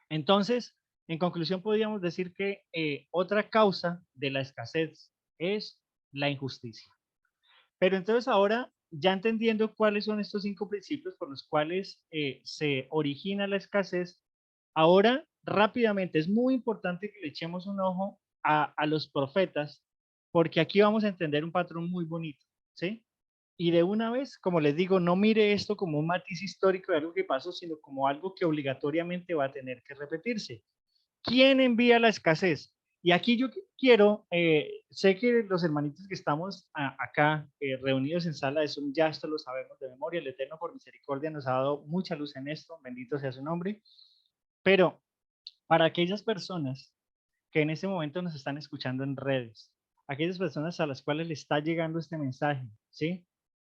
Entonces, en conclusión, podríamos decir que otra causa de la escasez es la injusticia. Pero entonces ahora, ya entendiendo cuáles son estos 5 principios por los cuales se origina la escasez, ahora rápidamente es muy importante que le echemos un ojo a los profetas, porque aquí vamos a entender un patrón muy bonito, ¿sí? Y de una vez, como les digo, no mire esto como un matiz histórico de algo que pasó, sino como algo que obligatoriamente va a tener que repetirse. ¿Quién envía la escasez? Y aquí yo quiero, sé que los hermanitos que estamos acá reunidos en sala de Zoom, ya esto lo sabemos de memoria, el Eterno por misericordia nos ha dado mucha luz en esto, bendito sea su nombre, pero para aquellas personas que en este momento nos están escuchando en redes, aquellas personas a las cuales le está llegando este mensaje, ¿sí?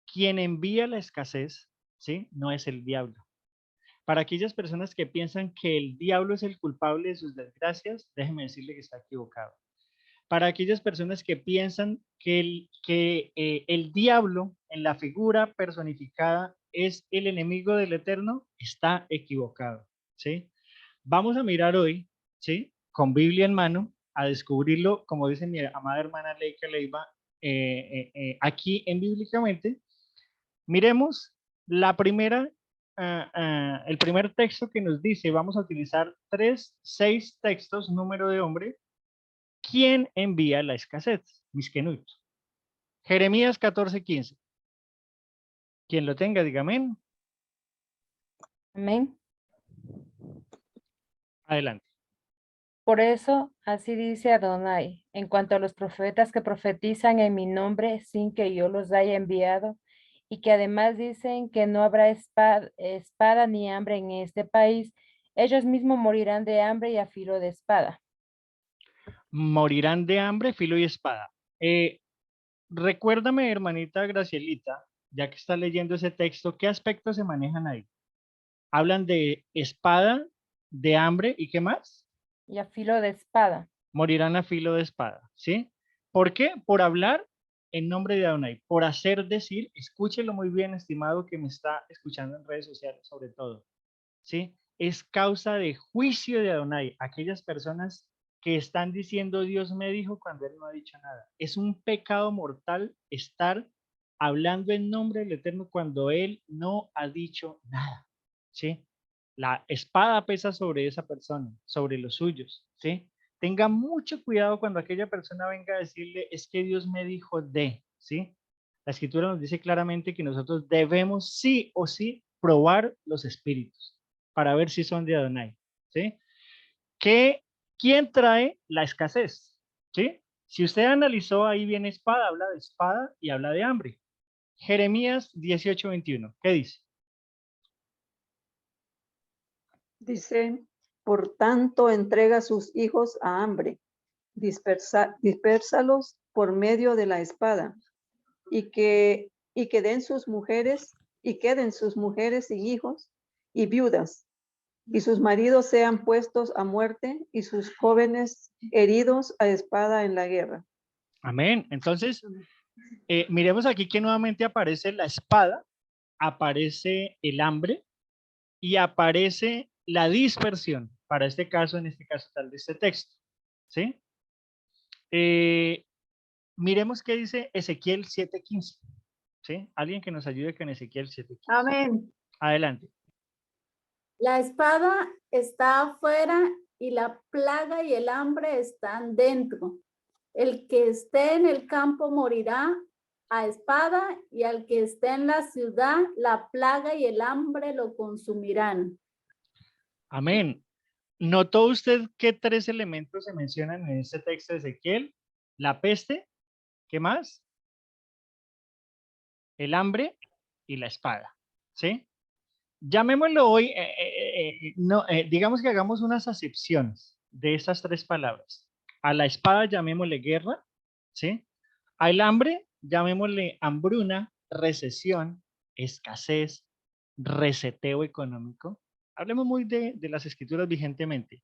Quien envía la escasez, ¿sí? No es el diablo. Para aquellas personas que piensan que el diablo es el culpable de sus desgracias, déjenme decirle que está equivocado. Para aquellas personas que piensan que el diablo en la figura personificada es el enemigo del Eterno, está equivocado, ¿sí? Vamos a mirar hoy, ¿sí? Con Biblia en mano, a descubrirlo, como dice mi amada hermana Leica Leiva, aquí en Bíblicamente. Miremos la primera, el primer texto que nos dice, vamos a utilizar 6 textos, número de hombre. ¿Quién envía la escasez? Mishkenut. Jeremías 14:15. Quien lo tenga, diga amén. Amén. Adelante. Por eso, así dice Adonai, en cuanto a los profetas que profetizan en mi nombre sin que yo los haya enviado, y que además dicen que no habrá espada ni hambre en este país, ellos mismos morirán de hambre y a filo de espada. Morirán de hambre, filo y espada. Recuérdame, hermanita Gracielita, ya que está leyendo ese texto, ¿qué aspectos se manejan ahí? Hablan de espada, de hambre, ¿y qué más? Y a filo de espada. Morirán a filo de espada, ¿sí? ¿Por qué? Por hablar en nombre de Adonai, por hacer decir, escúchelo muy bien, estimado que me está escuchando en redes sociales, sobre todo, ¿sí? Es causa de juicio de Adonai, aquellas personas que están diciendo Dios me dijo cuando Él no ha dicho nada. Es un pecado mortal estar hablando en nombre del Eterno cuando Él no ha dicho nada, ¿sí? La espada pesa sobre esa persona, sobre los suyos, ¿sí? tenga mucho cuidado cuando aquella persona venga a decirle, es que Dios me dijo de, ¿sí? La escritura nos dice claramente que nosotros debemos sí o sí probar los espíritus para ver si son de Adonai, ¿sí? ¿Quién trae la escasez? ¿Sí? Si usted analizó, ahí viene espada, habla de espada y habla de hambre. Jeremías 18:21, ¿qué dice? Dice, por tanto, entrega a sus hijos a hambre, dispérsalos por medio de la espada, y queden sus mujeres y hijos y viudas, y sus maridos sean puestos a muerte, y sus jóvenes heridos a espada en la guerra. Amén. Entonces, miremos aquí que nuevamente aparece la espada, aparece el hambre y aparece la dispersión, para este caso, en este caso tal de este texto, ¿sí? Miremos qué dice Ezequiel 7:15, ¿sí? Alguien que nos ayude con Ezequiel 7:15. Amén. Adelante. La espada está afuera y la plaga y el hambre están dentro. El que esté en el campo morirá a espada, y al que esté en la ciudad, la plaga y el hambre lo consumirán. Amén. ¿Notó usted qué 3 elementos se mencionan en este texto de Ezequiel? La peste, ¿qué más? El hambre y la espada, ¿sí? Llamémoslo hoy, digamos que hagamos unas acepciones de estas 3 palabras. A la espada llamémosle guerra, ¿sí? Al hambre llamémosle hambruna, recesión, escasez, reseteo económico. Hablemos muy de las escrituras vigentemente.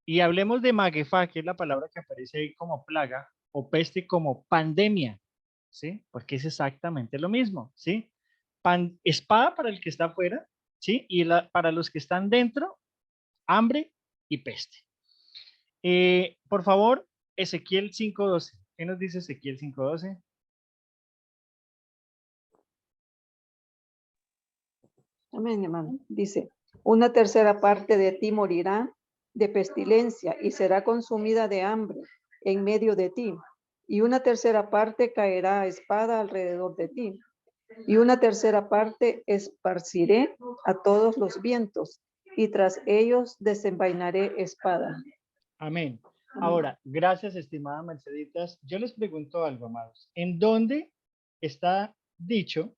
Y hablemos de maguefá, que es la palabra que aparece ahí como plaga, o peste como pandemia, ¿sí? Porque es exactamente lo mismo, ¿sí? Espada para el que está afuera, ¿sí? Y para los que están dentro, hambre y peste. Por favor, Ezequiel 5:12. ¿Qué nos dice Ezequiel 5:12? Amén, hermano. Dice, una tercera parte de ti morirá de pestilencia y será consumida de hambre en medio de ti. Y una tercera parte caerá a espada alrededor de ti. Y una tercera parte esparciré a todos los vientos, y tras ellos desenvainaré espada. Amén. Ahora, gracias, estimada Merceditas. Yo les pregunto algo, amados. ¿En dónde está dicho,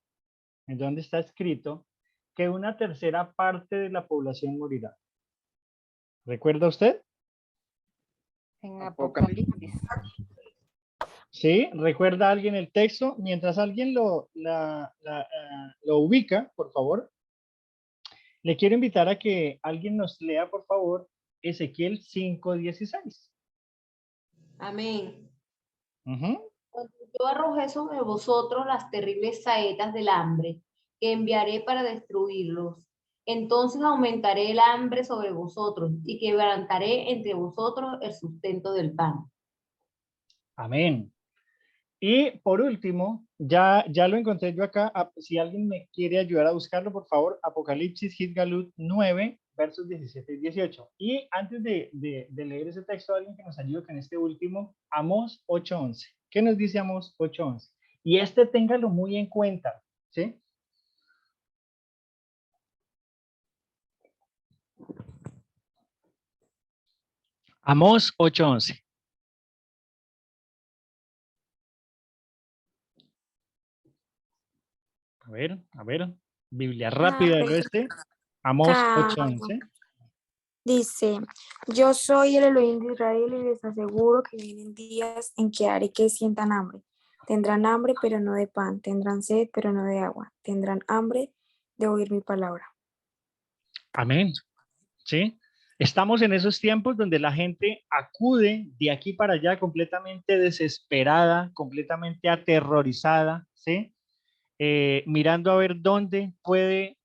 en dónde está escrito que una tercera parte de la población morirá? ¿Recuerda usted? En Apocalipsis. ¿Sí? ¿Recuerda alguien el texto? Mientras alguien lo ubica, por favor, le quiero invitar a que alguien nos lea, por favor, Ezequiel 5:16. Amén. Ujú. Cuando yo arrojé sobre vosotros las terribles saetas del hambre que enviaré para destruirlos, entonces aumentaré el hambre sobre vosotros y quebrantaré entre vosotros el sustento del pan. Amén. Y por último, ya lo encontré yo acá. Si alguien me quiere ayudar a buscarlo, por favor, Apocalipsis Hit Galut 9, versos 17 y 18. Y antes de leer ese texto, alguien que nos ayude con este último, Amós 8:11. ¿Qué nos dice Amós 8:11? Y este téngalo muy en cuenta, ¿sí? Amós 8:11. A ver, Biblia rápida del oeste, Amós 8:11. Dice, yo soy el Elohim de Israel y les aseguro que vienen días en que haré que sientan hambre. Tendrán hambre, pero no de pan. Tendrán sed, pero no de agua. Tendrán hambre de oír mi palabra. Amén. ¿Sí? Estamos en esos tiempos donde la gente acude de aquí para allá completamente desesperada, completamente aterrorizada, ¿sí? Mirando a ver dónde puede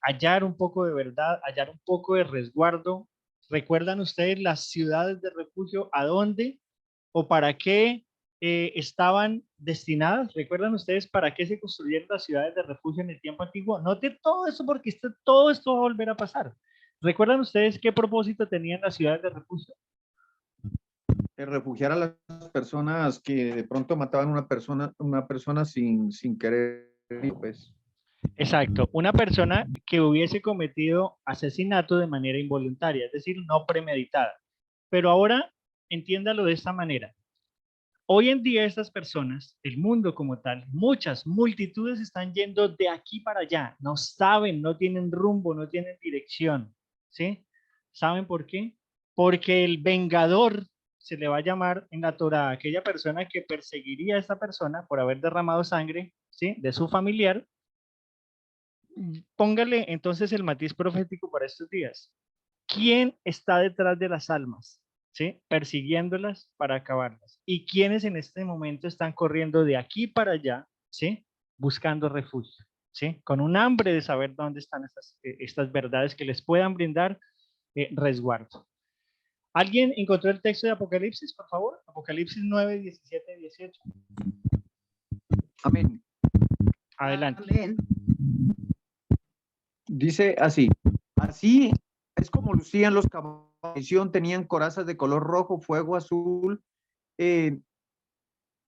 hallar un poco de verdad, hallar un poco de resguardo. ¿Recuerdan ustedes las ciudades de refugio a dónde o para qué estaban destinadas? ¿Recuerdan ustedes para qué se construyeron las ciudades de refugio en el tiempo antiguo? Note todo eso porque todo esto va a volver a pasar. ¿Recuerdan ustedes qué propósito tenían las ciudades de refugio? refugiar a las personas que de pronto mataban a una persona sin querer, pues. Exacto, una persona que hubiese cometido asesinato de manera involuntaria, es decir, no premeditada. Pero ahora entiéndalo de esta manera. Hoy en día estas personas, el mundo como tal, muchas multitudes están yendo de aquí para allá, no saben, no tienen rumbo, no tienen dirección, ¿sí? ¿Saben por qué? Porque el vengador se le va a llamar en la Torá a aquella persona que perseguiría a esta persona por haber derramado sangre, ¿sí? De su familiar. Póngale entonces el matiz profético para estos días. ¿Quién está detrás de las almas? ¿Sí? Persiguiéndolas para acabarlas. ¿Y quiénes en este momento están corriendo de aquí para allá? ¿Sí? Buscando refugio. ¿Sí? Con un hambre de saber dónde están estas verdades que les puedan brindar resguardo. ¿Alguien encontró el texto de Apocalipsis, por favor? Apocalipsis 9, 17, 18. Amén. Adelante. Amén. Dice así: así es como lucían los caballos, tenían corazas de color rojo, fuego azul,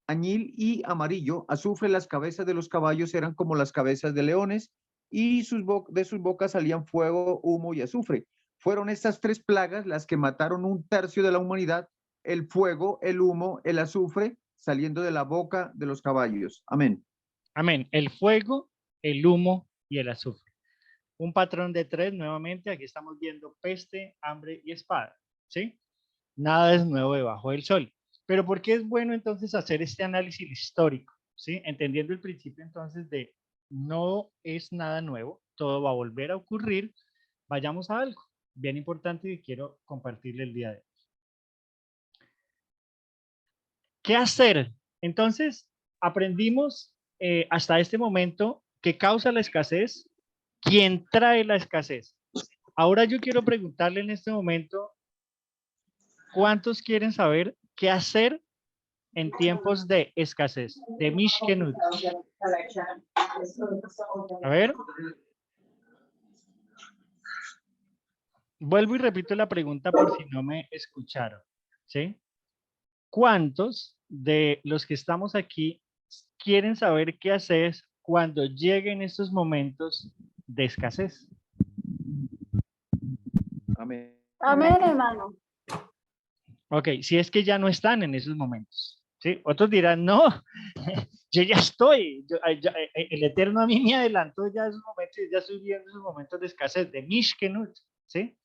añil y amarillo, azufre. Las cabezas de los caballos eran como las cabezas de leones, y de sus bocas salían fuego, humo y azufre. Fueron estas tres plagas las que mataron 1/3 de la humanidad: el fuego, el humo, el azufre, saliendo de la boca de los caballos. Amén. Amén. El fuego, el humo y el azufre. Un patrón de 3, nuevamente, aquí estamos viendo peste, hambre y espada, ¿sí? Nada es nuevo debajo del sol. Pero ¿por qué es bueno entonces hacer este análisis histórico? ¿Sí? Entendiendo el principio entonces de no es nada nuevo, todo va a volver a ocurrir. Vayamos a algo bien importante que quiero compartirle el día de hoy. ¿Qué hacer? Entonces, aprendimos hasta este momento qué causa la escasez, quién trae la escasez. Ahora yo quiero preguntarle en este momento, ¿cuántos quieren saber qué hacer en tiempos de escasez, de Mishkenut? A ver. Vuelvo y repito la pregunta por si no me escucharon, ¿sí? ¿Cuántos de los que estamos aquí quieren saber qué hacer cuando lleguen estos momentos de escasez? Amén. Amén, hermano. Ok, si es que ya no están en esos momentos, ¿sí? Otros dirán, no, yo ya estoy, el Eterno a mí me adelantó ya esos momentos, ya estoy viendo esos momentos de escasez, de Mishkenut, ¿sí?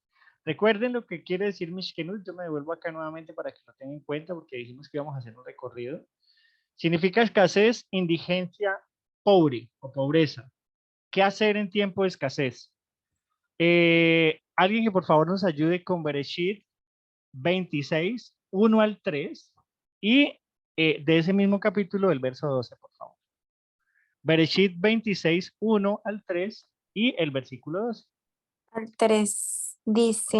Recuerden lo que quiere decir Mishkenut, yo me devuelvo acá nuevamente para que lo tengan en cuenta porque dijimos que íbamos a hacer un recorrido. Significa escasez, indigencia, pobre o pobreza. ¿Qué hacer en tiempo de escasez? Alguien que por favor nos ayude con Bereshit 26, 1 al 3 y de ese mismo capítulo del verso 12, por favor. Bereshit 26, 1 al 3 y el versículo 12. Al 3 dice,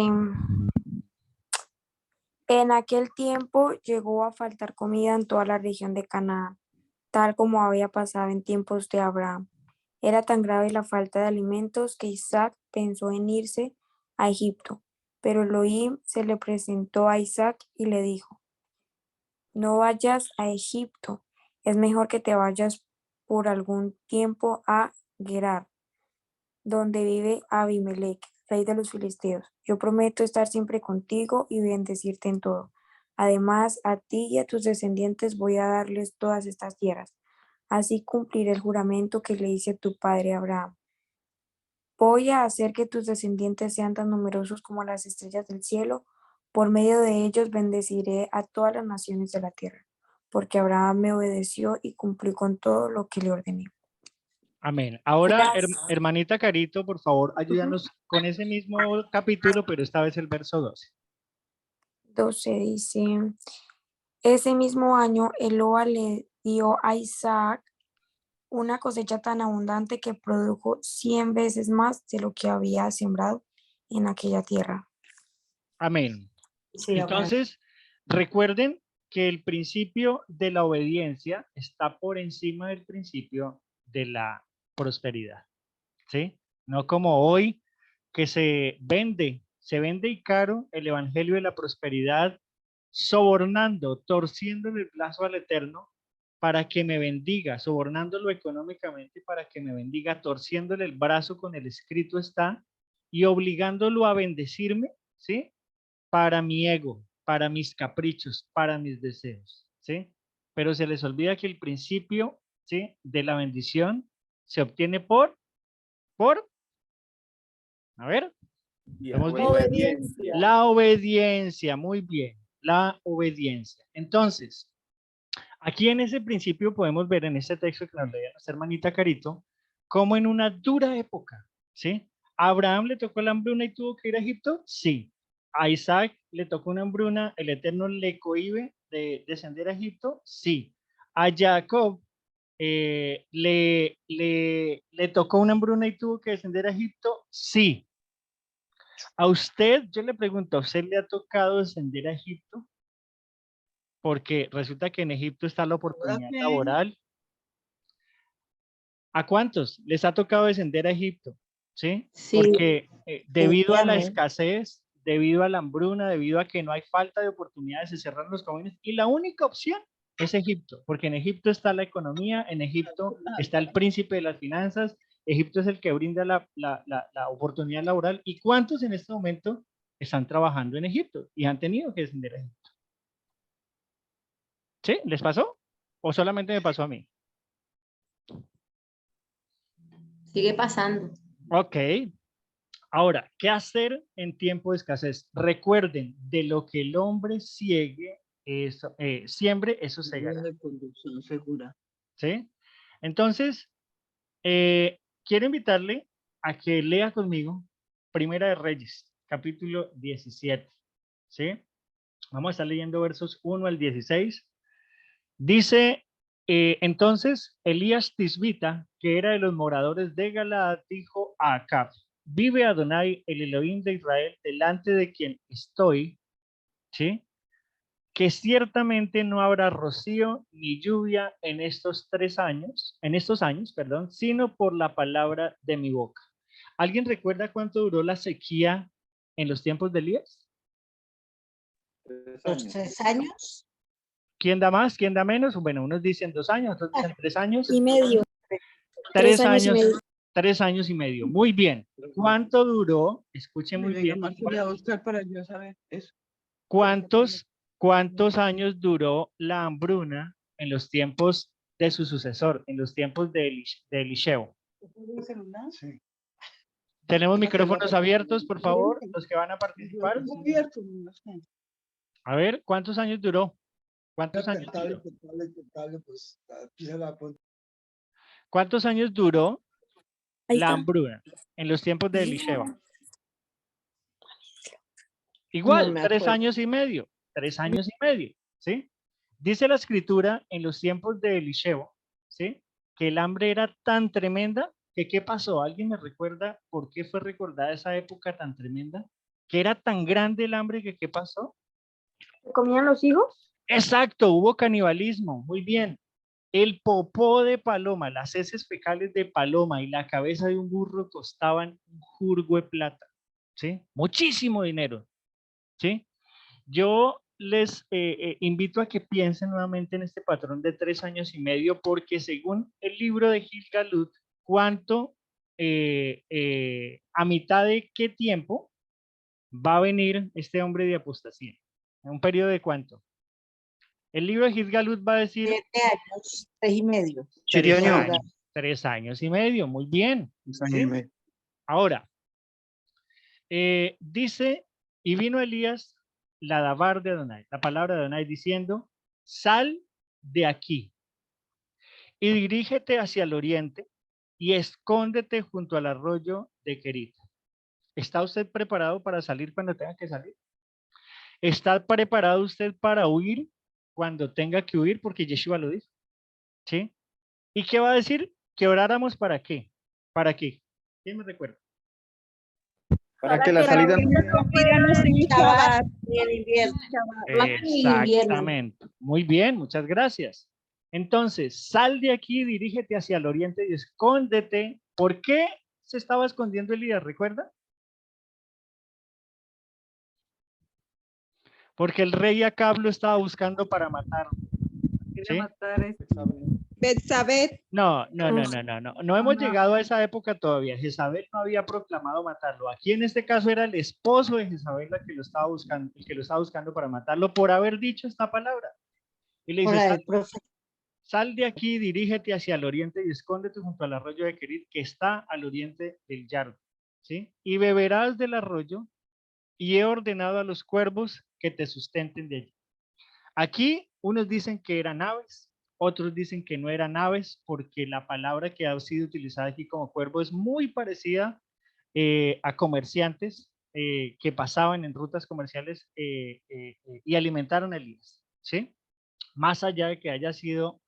en aquel tiempo llegó a faltar comida en toda la región de Canaán, tal como había pasado en tiempos de Abraham. Era tan grave la falta de alimentos que Isaac pensó en irse a Egipto, pero Elohim se le presentó a Isaac y le dijo, no vayas a Egipto, es mejor que te vayas por algún tiempo a Gerar, donde vive Abimelech, rey de los filisteos. Yo prometo estar siempre contigo y bendecirte en todo. Además, a ti y a tus descendientes voy a darles todas estas tierras. Así cumpliré el juramento que le hice a tu padre Abraham. Voy a hacer que tus descendientes sean tan numerosos como las estrellas del cielo. Por medio de ellos bendeciré a todas las naciones de la tierra, porque Abraham me obedeció y cumplió con todo lo que le ordené. Amén. Ahora, hermanita Carito, por favor, ayúdanos con ese mismo capítulo, pero esta vez el verso 12. 12 dice, ese mismo año Eloa le dio a Isaac una cosecha tan abundante que produjo 100 veces más de lo que había sembrado en aquella tierra. Amén. Sí, amén. Entonces, recuerden que el principio de la obediencia está por encima del principio de la prosperidad, ¿sí? No como hoy que se vende y caro el evangelio de la prosperidad sobornando, torciéndole el brazo al Eterno para que me bendiga, sobornándolo económicamente para que me bendiga, torciéndole el brazo con el escrito está y obligándolo a bendecirme, ¿sí? Para mi ego, para mis caprichos, para mis deseos, ¿sí? Pero se les olvida que el principio, ¿sí? De la bendición se obtiene por, a ver, ¿estamos bien? Obediencia. La obediencia, muy bien, la obediencia. Entonces, aquí en ese principio podemos ver en este texto que nos lee nuestra hermanita Carito, como en una dura época, ¿sí? ¿A Abraham le tocó la hambruna y tuvo que ir a Egipto? Sí. ¿A Isaac le tocó una hambruna, el Eterno le cohíbe de descender a Egipto? Sí. ¿A Jacob le tocó una hambruna y tuvo que descender a Egipto? Sí. A usted, yo le pregunto, ¿a usted le ha tocado descender a Egipto? Porque resulta que en Egipto está la oportunidad Amén. laboral. ¿A cuántos les ha tocado descender a Egipto? ¿Sí? Sí. Porque debido a la amén. escasez, debido a la hambruna, debido a que no hay falta de oportunidades, se cerran los caminos y la única opción es Egipto, porque en Egipto está la economía, en Egipto está el príncipe de las finanzas, Egipto es el que brinda la oportunidad laboral. ¿Y cuántos en este momento están trabajando en Egipto y han tenido que descender a Egipto? ¿Sí? ¿Les pasó? ¿O solamente me pasó a mí? Sigue pasando. Ok. Ahora, ¿qué hacer en tiempo de escasez? Recuerden, de lo que el hombre siembre, eso segará. De conducción segura. ¿Sí? Entonces, quiero invitarle a que lea conmigo Primera de Reyes, capítulo 17. ¿Sí? Vamos a estar leyendo versos 1 al 16. Dice, entonces Elías Tisbita, que era de los moradores de Galaad, dijo a Acab: vive Adonai, el Elohim de Israel, delante de quien estoy, ¿sí? Que ciertamente no habrá rocío ni lluvia en estos años, perdón, sino por la palabra de mi boca. ¿Alguien recuerda cuánto duró la sequía en los tiempos de Elías? Los 3 años. ¿Quién da más? ¿Quién da menos? Bueno, unos dicen 2 años, otros dicen 3 años. Y medio. 3 años y años, medio. 3 años y medio. Muy bien. ¿Cuánto duró? Escuche muy bien. Voy a buscar para yo saber eso. ¿Cuántos años duró la hambruna en los tiempos de su sucesor, en los tiempos de Eliseo? Sí. ¿Tenemos micrófonos abiertos, por favor, los que van a participar? A ver, ¿cuántos años duró? ¿Cuántos años duró? ¿Cuántos años duró Ahí la está. hambruna en los tiempos de Eliseo? No Igual, me 3 acuerdo. años y medio, 3 años y medio, ¿sí? Dice la escritura en los tiempos de Eliseo, ¿sí? Que el hambre era tan tremenda que ¿qué pasó? ¿Alguien me recuerda por qué fue recordada esa época tan tremenda? Que era tan grande el hambre que ¿qué pasó? ¿Comían los higos? Exacto, hubo canibalismo, muy bien. El popó de paloma, las heces fecales de paloma y la cabeza de un burro costaban un jurgo de plata, ¿sí? Muchísimo dinero, ¿sí? Yo les invito a que piensen nuevamente en este patrón de 3 años y medio, porque según el libro de Gil Galud, ¿cuánto, a mitad de qué tiempo va a venir este hombre de apostasía? ¿En un periodo de cuánto? El libro de Gil Galud va a decir 7 años, 3 y medio. 3 años y medio, muy bien. ¿Sí? Ahora, dice, y vino Elías, la dabar de Adonai, la palabra de Adonai diciendo, sal de aquí y dirígete hacia el oriente y escóndete junto al arroyo de Querit. ¿Está usted preparado para salir cuando tenga que salir? ¿Está preparado usted para huir cuando tenga que huir? Porque Yeshua lo dice. ¿Sí? ¿Y qué va a decir? Que oráramos ¿para qué? ¿Para qué? ¿Quién me recuerda? Para que la salida en el invierno. Exactamente. Muy bien, muchas gracias. Entonces, sal de aquí, dirígete hacia el oriente y escóndete. ¿Por qué se estaba escondiendo Elías? ¿Recuerda? Porque el rey Acab lo estaba buscando para matarlo. Quería ¿Sí? matar Betsabé. No hemos llegado a esa época todavía. Jezabel no había proclamado matarlo. Aquí en este caso era el esposo de Jezabel el que lo estaba buscando para matarlo por haber dicho esta palabra. Y le dice, Ahora, el profeta. sal de aquí, dirígete hacia el oriente y escóndete junto al arroyo de Querit, que está al oriente del Yardo, ¿sí? Y beberás del arroyo, y he ordenado a los cuervos que te sustenten de allí. Aquí unos dicen que eran aves, otros dicen que no eran aves, porque la palabra que ha sido utilizada aquí como cuervo es muy parecida a comerciantes que pasaban en rutas comerciales y alimentaron a Elías, ¿sí? Más allá de que haya sido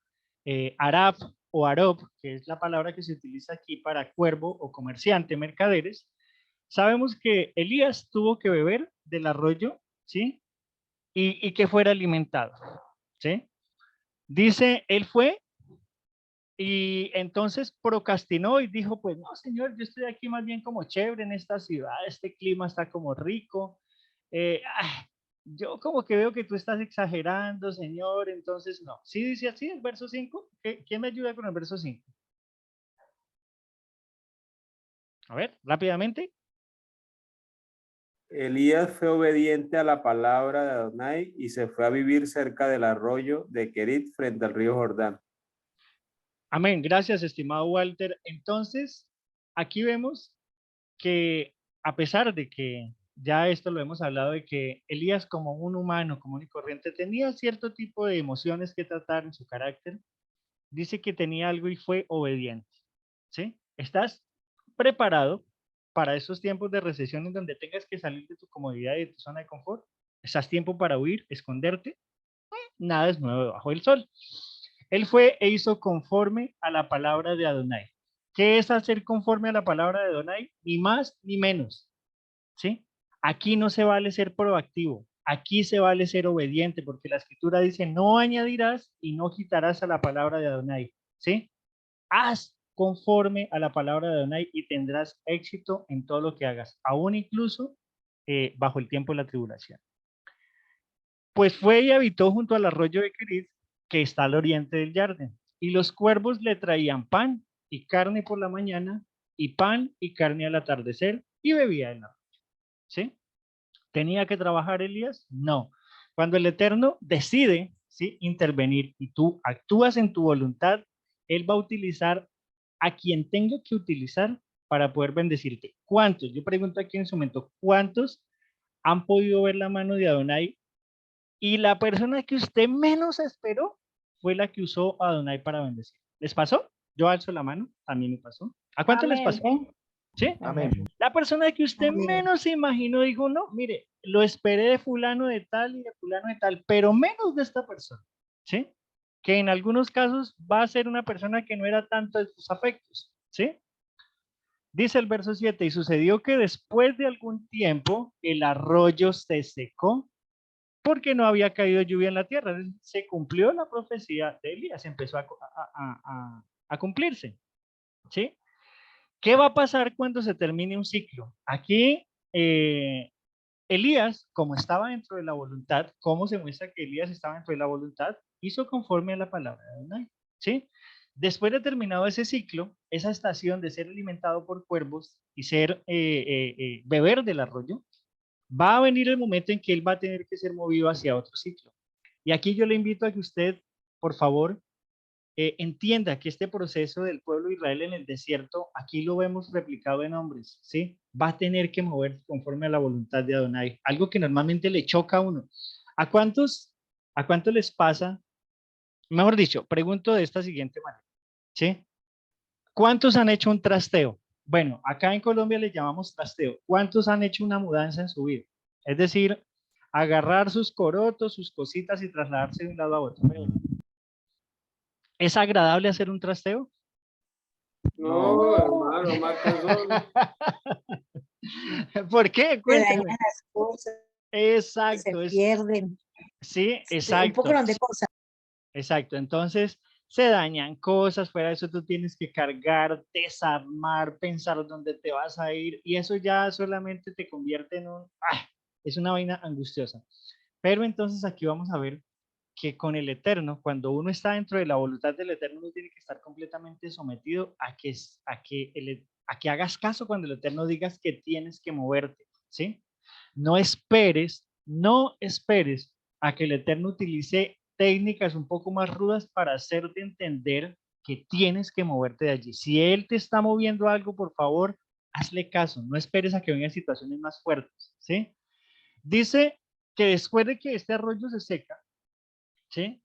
Arab o Arob, que es la palabra que se utiliza aquí para cuervo o comerciante, mercaderes, sabemos que Elías tuvo que beber del arroyo, ¿sí? Y que fuera alimentado, ¿sí? Dice, él fue y entonces procrastinó y dijo, pues no, señor, yo estoy aquí más bien como chévere en esta ciudad, este clima está como rico, yo como que veo que tú estás exagerando, señor, entonces no. ¿Sí dice así el verso 5? ¿Quién me ayuda con el verso 5? A ver, rápidamente. Elías fue obediente a la palabra de Adonai y se fue a vivir cerca del arroyo de Querit frente al río Jordán. Amén, gracias, estimado Walter. Entonces, aquí vemos que a pesar de que ya esto lo hemos hablado, de que Elías como un humano común y corriente tenía cierto tipo de emociones que tratar en su carácter, dice que tenía algo y fue obediente, ¿sí? ¿Estás preparado para esos tiempos de recesión en donde tengas que salir de tu comodidad y de tu zona de confort? ¿Estás tiempo para huir, esconderte? Nada es nuevo debajo del sol. Él fue e hizo conforme a la palabra de Adonai. ¿Qué es hacer conforme a la palabra de Adonai? Ni más ni menos, ¿sí? Aquí no se vale ser proactivo, aquí se vale ser obediente, porque la escritura dice, no añadirás y no quitarás a la palabra de Adonai, ¿sí? Haz conforme a la palabra de Adonai y tendrás éxito en todo lo que hagas, aún incluso bajo el tiempo de la tribulación. Pues fue y habitó junto al arroyo de Querit, que está al oriente del jardín, y los cuervos le traían pan y carne por la mañana, y pan y carne al atardecer, y bebía el arroyo, ¿sí? ¿Tenía que trabajar Elías? No. Cuando el Eterno decide, ¿sí?, intervenir y tú actúas en tu voluntad, Él va a utilizar a quien tenga que utilizar para poder bendecirte. ¿Cuántos? Yo pregunto aquí en su momento, ¿cuántos han podido ver la mano de Adonai? Y la persona que usted menos esperó fue la que usó a Adonai para bendecir. ¿Les pasó? Yo alzo la mano, a mí me pasó. ¿A cuánto les pasó? ¿Sí? Amén. La persona que usted Amén. menos se imaginó dijo, no, mire, lo esperé de fulano de tal y de fulano de tal, pero menos de esta persona, ¿sí? Que en algunos casos va a ser una persona que no era tanto de sus afectos, ¿sí? Dice el verso 7, y sucedió que después de algún tiempo el arroyo se secó porque no había caído lluvia en la tierra. Se cumplió la profecía de Elías, empezó a cumplirse, ¿sí? ¿Qué va a pasar cuando se termine un ciclo? Aquí Elías, como estaba dentro de la voluntad, ¿cómo se muestra que Elías estaba dentro de la voluntad? Hizo conforme a la palabra de Adonai, ¿sí? Después de terminado ese ciclo, esa estación de ser alimentado por cuervos y ser beber del arroyo, va a venir el momento en que él va a tener que ser movido hacia otro ciclo. Y aquí yo le invito a que usted, por favor, entienda que este proceso del pueblo de Israel en el desierto, aquí lo vemos replicado en hombres, ¿sí? Va a tener que moverse conforme a la voluntad de Adonai, algo que normalmente le choca a uno. ¿A cuántos les pasa? Mejor dicho, pregunto de esta siguiente manera, ¿sí? ¿Cuántos han hecho un trasteo? Bueno, acá en Colombia le llamamos trasteo. ¿Cuántos han hecho una mudanza en su vida? Es decir, agarrar sus corotos, sus cositas y trasladarse de un lado a otro. ¿Es agradable hacer un trasteo? No, hermano, más cansón. ¿Por qué? Se Cuénteme. dañan las cosas, Exacto. se pierden. Sí, Un exacto. poco de cosas. Exacto. Entonces, se dañan cosas, fuera de eso tú tienes que cargar, desarmar, pensar dónde te vas a ir y eso ya solamente te convierte en es una vaina angustiosa. Pero entonces aquí vamos a ver que con el Eterno, cuando uno está dentro de la voluntad del Eterno, uno tiene que estar completamente sometido a que hagas caso cuando el Eterno digas que tienes que moverte, ¿sí? No esperes a que el Eterno utilice técnicas un poco más rudas para hacerte entender que tienes que moverte de allí. Si Él te está moviendo algo, por favor, hazle caso. No esperes a que vengan situaciones más fuertes, ¿sí? Dice que después de que este arroyo se seca, ¿sí?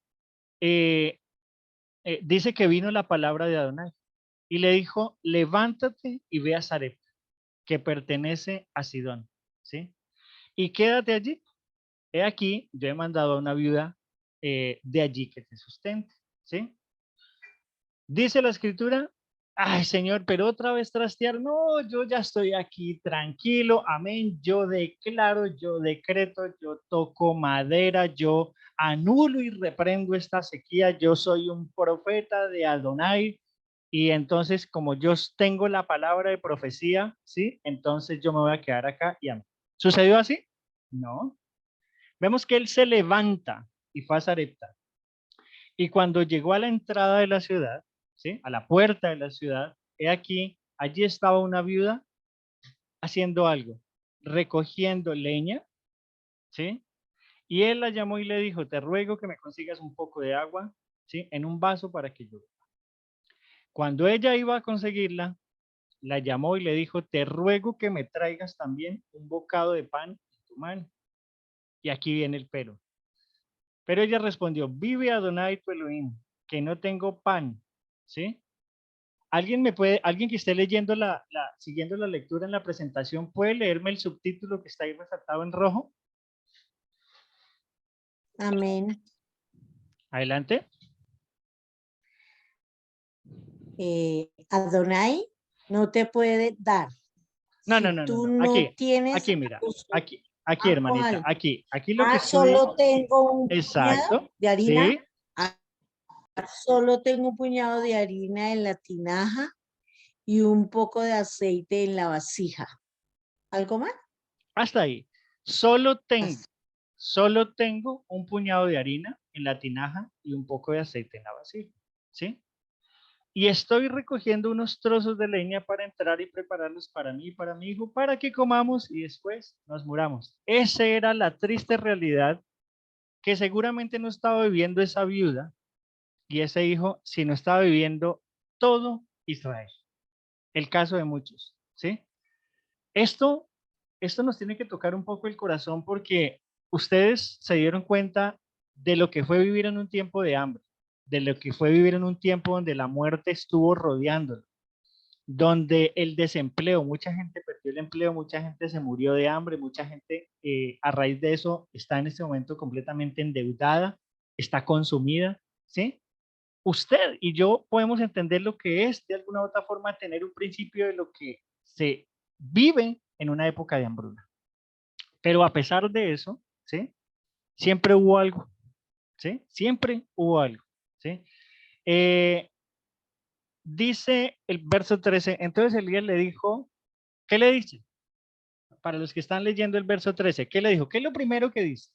Dice que vino la palabra de Adonai y le dijo, levántate y ve a Sarepta, que pertenece a Sidón, ¿sí? Y quédate allí. He aquí, yo he mandado a una viuda de allí que te sustente, ¿sí? Dice la escritura, ay Señor, pero otra vez trastear, no, yo ya estoy aquí tranquilo, amén, yo declaro, yo decreto, yo toco madera, yo anulo y reprendo esta sequía, yo soy un profeta de Adonai, y entonces como yo tengo la palabra de profecía, ¿sí? Entonces yo me voy a quedar acá y amén. ¿Sucedió así? No. Vemos que él se levanta y fue a Sarepta. Y cuando llegó a la entrada de la ciudad, ¿sí? A la puerta de la ciudad, he aquí, allí estaba una viuda haciendo algo, recogiendo leña, ¿sí? Y él la llamó y le dijo, te ruego que me consigas un poco de agua, ¿sí? En un vaso para que yo beba. Cuando ella iba a conseguirla, la llamó y le dijo, te ruego que me traigas también un bocado de pan en tu mano. Y aquí viene el pero. Pero ella respondió, vive Adonai tu Elohim, que no tengo pan, ¿sí? Alguien que esté leyendo siguiendo la lectura en la presentación, ¿puede leerme el subtítulo que está ahí resaltado en rojo? Amén. Adelante. Adonai no te puede dar. No, Si no. tú no Aquí, tienes mira, uso. aquí, hermanita, ¿Cuál? aquí lo que estoy. Solo tengo un puñado Exacto. de harina. Sí. Solo tengo un puñado de harina en la tinaja y un poco de aceite en la vasija. ¿Algo más? Hasta ahí. Solo tengo un puñado de harina en la tinaja y un poco de aceite en la vasija, ¿sí? Y estoy recogiendo unos trozos de leña para entrar y prepararlos para mí y para mi hijo, para que comamos y después nos muramos. Esa era la triste realidad que seguramente no estaba viviendo esa viuda y ese hijo, sino estaba viviendo todo Israel. El caso de muchos, ¿sí? Esto nos tiene que tocar un poco el corazón porque ustedes se dieron cuenta de lo que fue vivir en un tiempo de hambre, de lo que fue vivir en un tiempo donde la muerte estuvo rodeándolo, donde el desempleo, mucha gente perdió el empleo, mucha gente se murió de hambre, mucha gente a raíz de eso está en este momento completamente endeudada, está consumida, ¿sí? Usted y yo podemos entender lo que es de alguna u otra forma tener un principio de lo que se vive en una época de hambruna. Pero a pesar de eso, ¿sí? Siempre hubo algo, ¿sí? Siempre hubo algo, ¿sí? Dice el verso 13, entonces Elías le dijo, ¿qué le dice? Para los que están leyendo el verso 13, ¿qué le dijo? ¿Qué es lo primero que dice?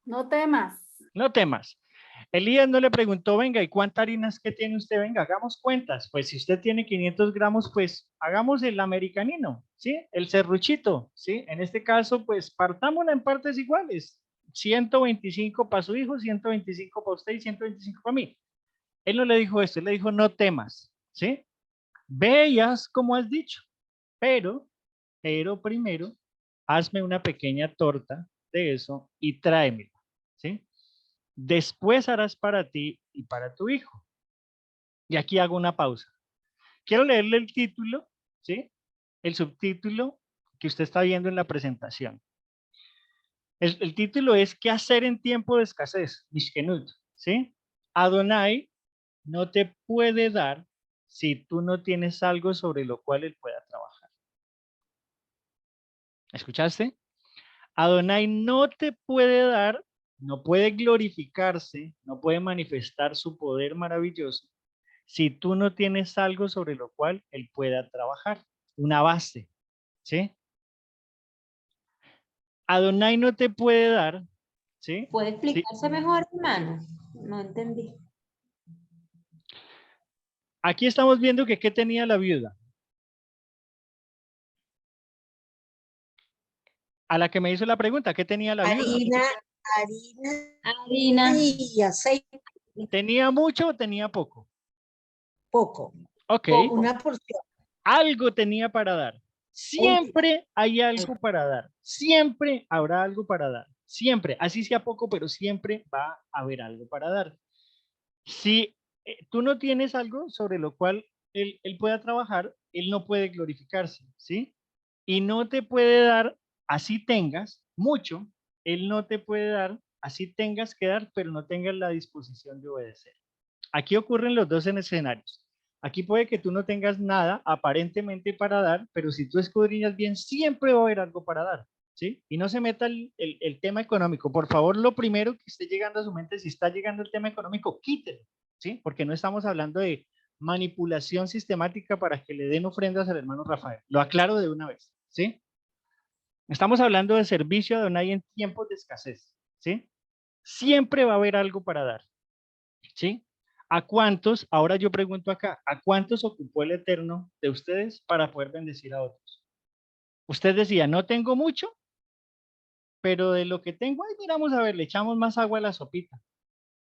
No temas. No temas. Elías no le preguntó, venga, ¿y cuántas harinas que tiene usted? Venga, hagamos cuentas. Pues si usted tiene 500 gramos, pues hagamos el americanino, ¿sí? El serruchito, ¿sí? En este caso, pues partámosla en partes iguales. 125 para su hijo, 125 para usted y 125 para mí. Él no le dijo esto, él le dijo, no temas, ¿sí? Veas como has dicho, pero primero, hazme una pequeña torta de eso y tráemela, ¿sí? Después harás para ti y para tu hijo. Y aquí hago una pausa. Quiero leerle el título, ¿sí? El subtítulo que usted está viendo en la presentación. El título es ¿qué hacer en tiempo de escasez? Mishkenut, ¿sí? Adonai no te puede dar si tú no tienes algo sobre lo cual él pueda trabajar. ¿Escuchaste? Adonai no te puede dar, no puede glorificarse, no puede manifestar su poder maravilloso si tú no tienes algo sobre lo cual él pueda trabajar, una base, ¿sí? Adonai no te puede dar, ¿sí? ¿Puede Sí. explicarse mejor, hermano? No entendí. Aquí estamos viendo que ¿qué tenía la viuda? A la que me hizo la pregunta, ¿qué tenía la viuda? Harina y aceite, ¿Tenía mucho o tenía poco? poco, Ok, una porción. algo tenía para dar. Siempre hay algo para dar. Siempre habrá algo para dar. Siempre, así sea poco, pero siempre va a haber algo para dar. Si tú no tienes algo sobre lo cual él pueda trabajar, él no puede glorificarse, ¿sí? Y no te puede dar, así tengas mucho, él no te puede dar, así tengas que dar, pero no tengas la disposición de obedecer. Aquí ocurren los dos escenarios. Aquí puede que tú no tengas nada aparentemente para dar, pero si tú escudriñas bien, siempre va a haber algo para dar, ¿sí? Y no se meta el tema económico. Por favor, lo primero que esté llegando a su mente, si está llegando el tema económico, quítelo, ¿sí? Porque no estamos hablando de manipulación sistemática para que le den ofrendas al hermano Rafael. Lo aclaro de una vez, ¿sí? Estamos hablando de servicio a Adonai en tiempos de escasez, ¿sí? Siempre va a haber algo para dar, ¿sí? ¿A cuántos, ahora yo pregunto acá, ¿a cuántos ocupó el Eterno de ustedes para poder bendecir a otros? Usted decía, no tengo mucho, pero de lo que tengo, ahí miramos a ver, le echamos más agua a la sopita.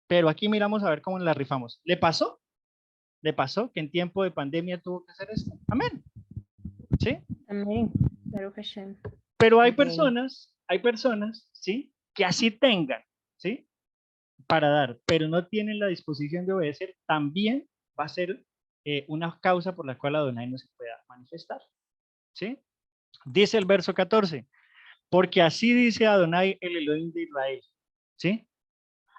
Pero aquí miramos a ver cómo la rifamos. ¿Le pasó? ¿Le pasó que en tiempo de pandemia tuvo que hacer esto? Amén. ¿Sí? Amén. Baruch Hashem. Pero hay Amén. personas, ¿sí? Que así tengan, ¿sí? Para dar, pero no tienen la disposición de obedecer, también va a ser una causa por la cual Adonai no se pueda manifestar, ¿sí? Dice el verso 14, porque así dice Adonai, el Elohim de Israel, ¿sí?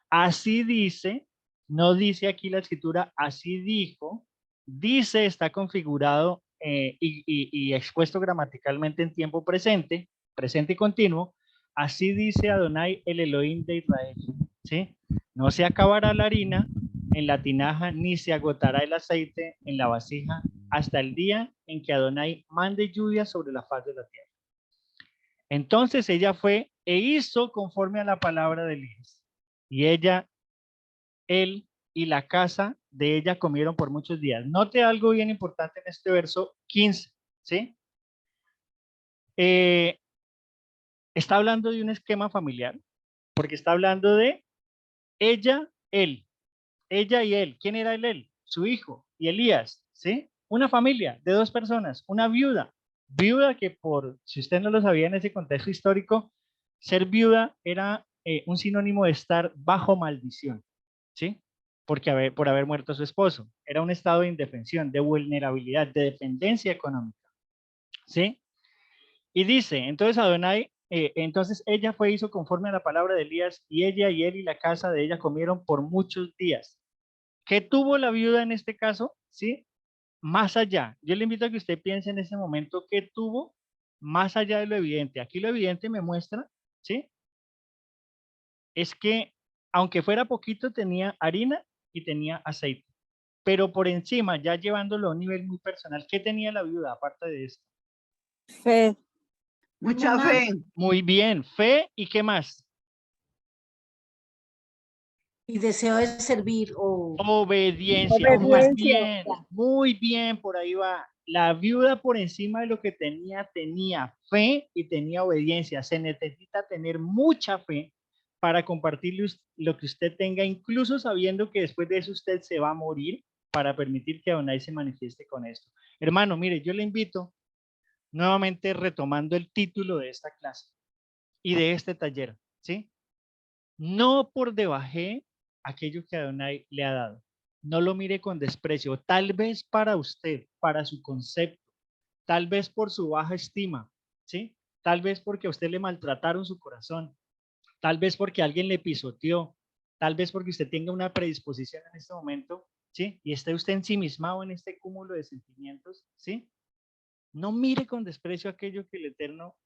Así dice, no dice aquí la escritura, así dijo, dice está configurado y expuesto gramaticalmente en tiempo presente, presente y continuo, así dice Adonai, el Elohim de Israel, ¿sí? No se acabará la harina en la tinaja, ni se agotará el aceite en la vasija, hasta el día en que Adonai mande lluvia sobre la faz de la tierra. Entonces ella fue e hizo conforme a la palabra de Elías, y él y la casa de ella comieron por muchos días. Note algo bien importante en este verso 15, ¿sí? Está hablando de un esquema familiar, porque está hablando de ella, él, ella y él. ¿Quién era él? Su hijo y Elías, ¿sí? Una familia de dos personas, una viuda. Viuda que si usted no lo sabía en ese contexto histórico, ser viuda era un sinónimo de estar bajo maldición, ¿sí? Por haber muerto su esposo. Era un estado de indefensión, de vulnerabilidad, de dependencia económica, ¿sí? Y dice, entonces Adonai, entonces ella hizo conforme a la palabra de Elías, y ella y él y la casa de ella comieron por muchos días. ¿Qué tuvo la viuda en este caso? ¿Sí? Más allá. Yo le invito a que usted piense en ese momento qué tuvo más allá de lo evidente. Aquí lo evidente me muestra, ¿sí? Es que aunque fuera poquito tenía harina y tenía aceite. Pero por encima, ya llevándolo a un nivel muy personal, ¿qué tenía la viuda aparte de esto? Fe. Mucha fe. Muy bien, fe y ¿qué más? Y deseo de servir o Obediencia, muy bien, por ahí va. La viuda por encima de lo que tenía fe y tenía obediencia. Se necesita tener mucha fe para compartirle lo que usted tenga, incluso sabiendo que después de eso usted se va a morir, para permitir que Adonai se manifieste con esto. Hermano, mire, yo le invito nuevamente retomando el título de esta clase y de este taller, ¿sí? No por debajé aquello que Adonai le ha dado. No lo mire con desprecio. Tal vez para usted, para su concepto, tal vez por su baja estima, ¿sí? Tal vez porque a usted le maltrataron su corazón, tal vez porque alguien le pisoteó, tal vez porque usted tenga una predisposición en este momento, ¿sí? Y esté usted ensimismado en este cúmulo de sentimientos, ¿sí? No mire con desprecio aquello que el Eterno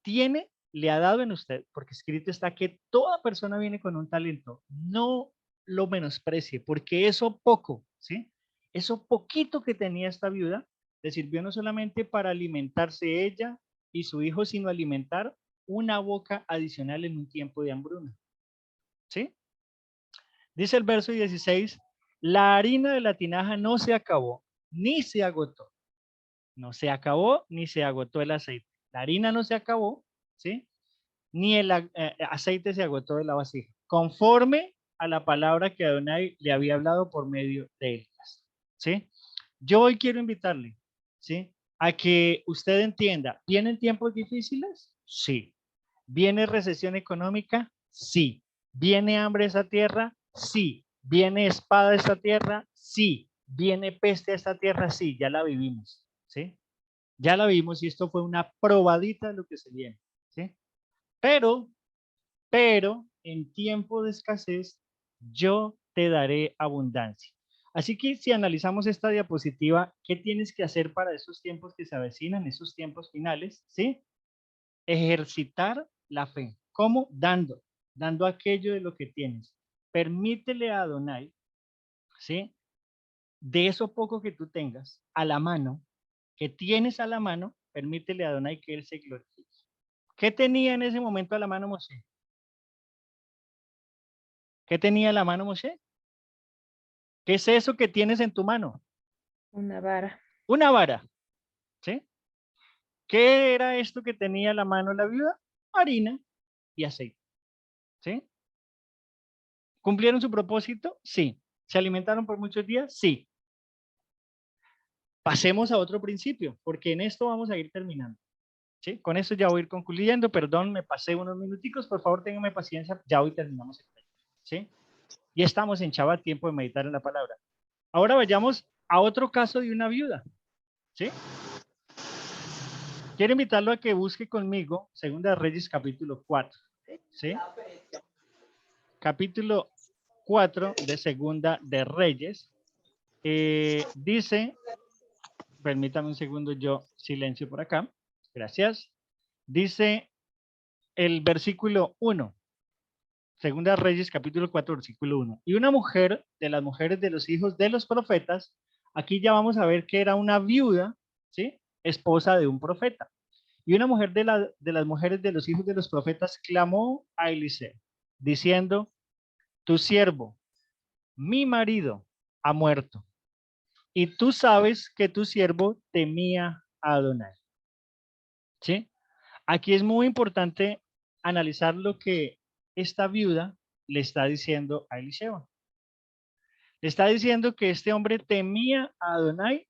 tiene, le ha dado en usted, porque escrito está que toda persona viene con un talento. No lo menosprecie, porque eso poco, ¿sí? Eso poquito que tenía esta viuda le sirvió no solamente para alimentarse ella y su hijo, sino alimentar una boca adicional en un tiempo de hambruna. ¿Sí? Dice el verso 16, la harina de la tinaja no se acabó, ni se agotó. No se acabó, ni se agotó el aceite. La harina no se acabó, ¿sí? Ni el aceite se agotó de la vasija. Conforme a la palabra que Adonai le había hablado por medio de Elías. ¿Sí? Yo hoy quiero invitarle, ¿sí? A que usted entienda, ¿vienen tiempos difíciles? Sí. ¿Viene recesión económica? Sí. ¿Viene hambre a esta tierra? Sí. ¿Viene espada a esta tierra? Sí. ¿Viene peste a esta tierra? Sí, ya la vivimos, ¿sí? Ya la vimos y esto fue una probadita de lo que se viene, ¿sí? Pero en tiempo de escasez, yo te daré abundancia. Así que si analizamos esta diapositiva, ¿qué tienes que hacer para esos tiempos que se avecinan, esos tiempos finales? ¿Sí? Ejercitar la fe. ¿Cómo? Dando aquello de lo que tienes. Permítele a Adonai, ¿sí? De eso poco que tú tengas a la mano, que tienes a la mano, permítele a Adonai que Él se glorifique. ¿Qué tenía en ese momento a la mano Moshe? ¿Qué tenía a la mano Moshe? ¿Qué es eso que tienes en tu mano? Una vara. Una vara, ¿sí? ¿Qué era esto que tenía a la mano la viuda? Harina y aceite, ¿sí? ¿Cumplieron su propósito? Sí. ¿Se alimentaron por muchos días? Sí. Pasemos a otro principio, porque en esto vamos a ir terminando, ¿sí? Con esto ya voy a ir concluyendo, perdón, me pasé unos minuticos, por favor, ténganme paciencia, ya hoy terminamos el tema, ¿sí? Y estamos en Shabbat, tiempo de meditar en la palabra. Ahora vayamos a otro caso de una viuda, ¿sí? Quiero invitarlo a que busque conmigo Segunda de Reyes capítulo 4, ¿sí? Capítulo 4 de Segunda de Reyes. Dice, permítame un segundo, yo silencio por acá, gracias. Dice el versículo 1, Segunda de Reyes capítulo 4, versículo 1. Y una mujer de las mujeres de los hijos de los profetas, aquí ya vamos a ver que era una viuda, ¿sí? Esposa de un profeta. Y una mujer de las mujeres de los hijos de los profetas clamó a Eliseo, diciendo, tu siervo, mi marido, ha muerto. Y tú sabes que tu siervo temía a Adonai. ¿Sí? Aquí es muy importante analizar lo que esta viuda le está diciendo a Eliseo. Le está diciendo que este hombre temía a Adonai,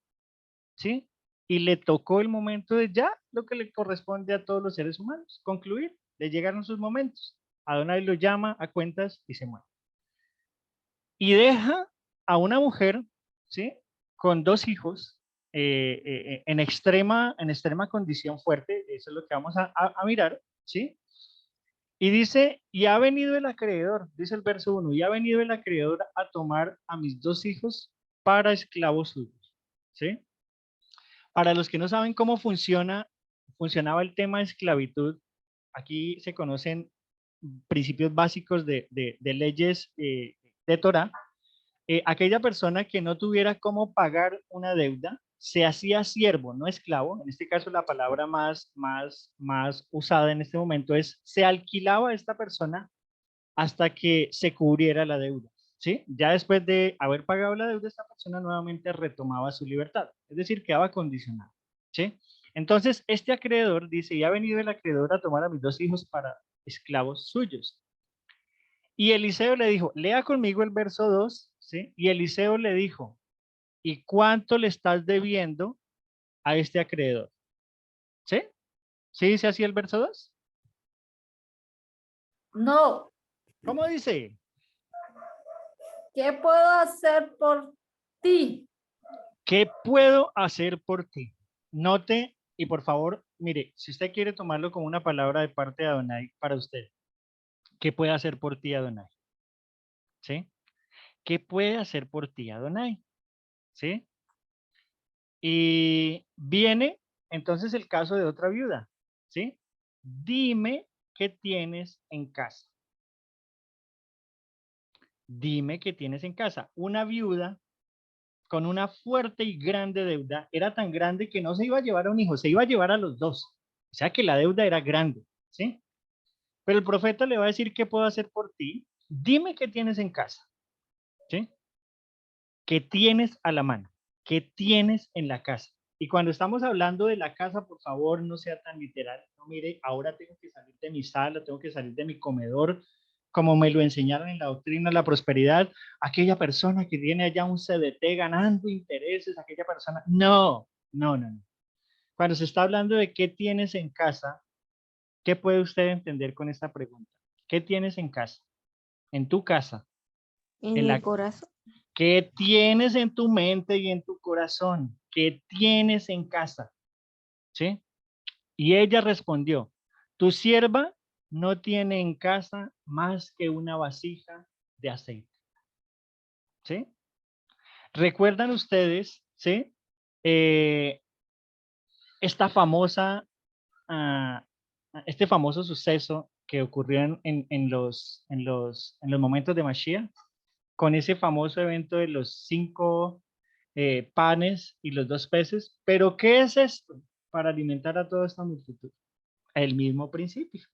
¿sí? Y le tocó el momento de ya lo que le corresponde a todos los seres humanos, concluir, le llegaron sus momentos. Adonai lo llama a cuentas y se muere. Y deja a una mujer, ¿sí? Con 2 hijos, en extrema condición fuerte, eso es lo que vamos a mirar, ¿sí? Y dice, y ha venido el acreedor, dice el verso 1, y ha venido el acreedor a tomar a mis 2 hijos para esclavos suyos, ¿sí? Para los que no saben cómo funcionaba el tema de esclavitud, aquí se conocen principios básicos de leyes de Torá. Aquella persona que no tuviera cómo pagar una deuda se hacía siervo, no esclavo. En este caso la palabra más usada en este momento es se alquilaba a esta persona hasta que se cubriera la deuda. ¿Sí? Ya después de haber pagado la deuda, esta persona nuevamente retomaba su libertad, es decir, quedaba condicionado. ¿Sí? Entonces, este acreedor dice, y ha venido el acreedor a tomar a mis 2 hijos para esclavos suyos. Y Eliseo le dijo, lea conmigo el verso 2, ¿sí? Y Eliseo le dijo, ¿y cuánto le estás debiendo a este acreedor? ¿Sí? ¿Sí dice así el verso 2? No. ¿Cómo dice? ¿Qué puedo hacer por ti? ¿Qué puedo hacer por ti? Note y por favor, mire, si usted quiere tomarlo como una palabra de parte de Adonai para usted, ¿qué puede hacer por ti Adonai? ¿Sí? ¿Qué puede hacer por ti Adonai? ¿Sí? Y viene entonces el caso de otra viuda, ¿sí? Dime qué tienes en casa. Dime qué tienes en casa. Una viuda con una fuerte y grande deuda, era tan grande que no se iba a llevar a un hijo, se iba a llevar a los 2. O sea que la deuda era grande, ¿sí? Pero el profeta le va a decir, ¿qué puedo hacer por ti? Dime qué tienes en casa, ¿sí? ¿Qué tienes a la mano? ¿Qué tienes en la casa? Y cuando estamos hablando de la casa, por favor, no sea tan literal. No, mire, ahora tengo que salir de mi sala, tengo que salir de mi comedor, como me lo enseñaron en la doctrina de la prosperidad. Aquella persona que tiene allá un CDT ganando intereses, aquella persona. No, no, no, no. Cuando se está hablando de qué tienes en casa, ¿qué puede usted entender con esta pregunta? ¿Qué tienes en casa? En tu casa. En mi corazón. ¿Qué tienes en tu mente y en tu corazón? ¿Qué tienes en casa? ¿Sí? Y ella respondió, tu sierva no tiene en casa más que una vasija de aceite. ¿Sí? ¿Recuerdan ustedes, sí? Esta famosa, este famoso suceso que ocurrió en los momentos de Mashiach, con ese famoso evento de los 5 panes y los 2 peces. Pero ¿qué es esto para alimentar a toda esta multitud? El mismo principio,